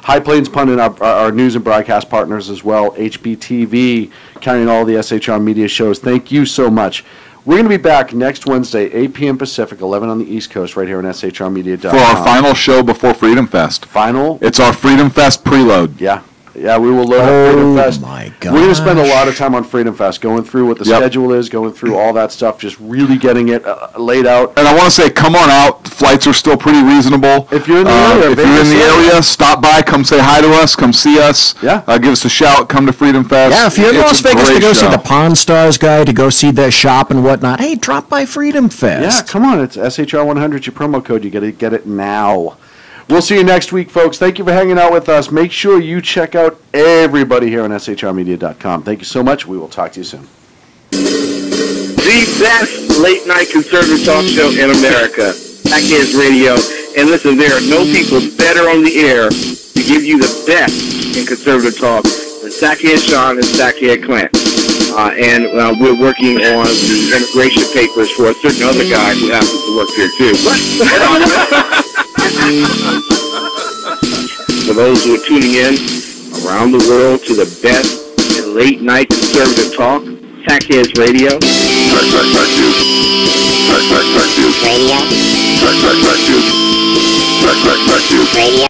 High Plains Pundit, our news and broadcast partners as well. HBTV, carrying all the SHR media shows. Thank you so much. We're going to be back next Wednesday, 8 p.m. Pacific, 11 on the East Coast, right here on SHRmedia.com. For our final show before Freedom Fest. Final? It's our Freedom Fest preload. Yeah. Yeah, we will load up Freedom Fest. My We're going to spend a lot of time on Freedom Fest, going through what the schedule is, going through all that stuff, just really getting it laid out. And I want to say, come on out. Flights are still pretty reasonable. If you're in the area, if you're in the area, stop by, come say hi to us, come see us. Yeah. Give us a shout, come to Freedom Fest. Yeah, if you're in It's Las a Vegas to great go see show. the Pawn Stars guy, to go see their shop and whatnot, hey, drop by Freedom Fest. Yeah, come on. It's SHR100, your promo code. You got to get it now. We'll see you next week, folks. Thank you for hanging out with us. Make sure you check out everybody here on SHRmedia.com. Thank you so much. We will talk to you soon. The best late-night conservative talk show in America, Sackheads Radio. And listen, there are no people better on the air to give you the best in conservative talk than Sackhead Sean and Sackhead Clint. And we're working on the immigration papers for a certain other guy who happens to work here, too. For those who are tuning in around the world to the best in late-night conservative talk, Sackheads Radio. Radio.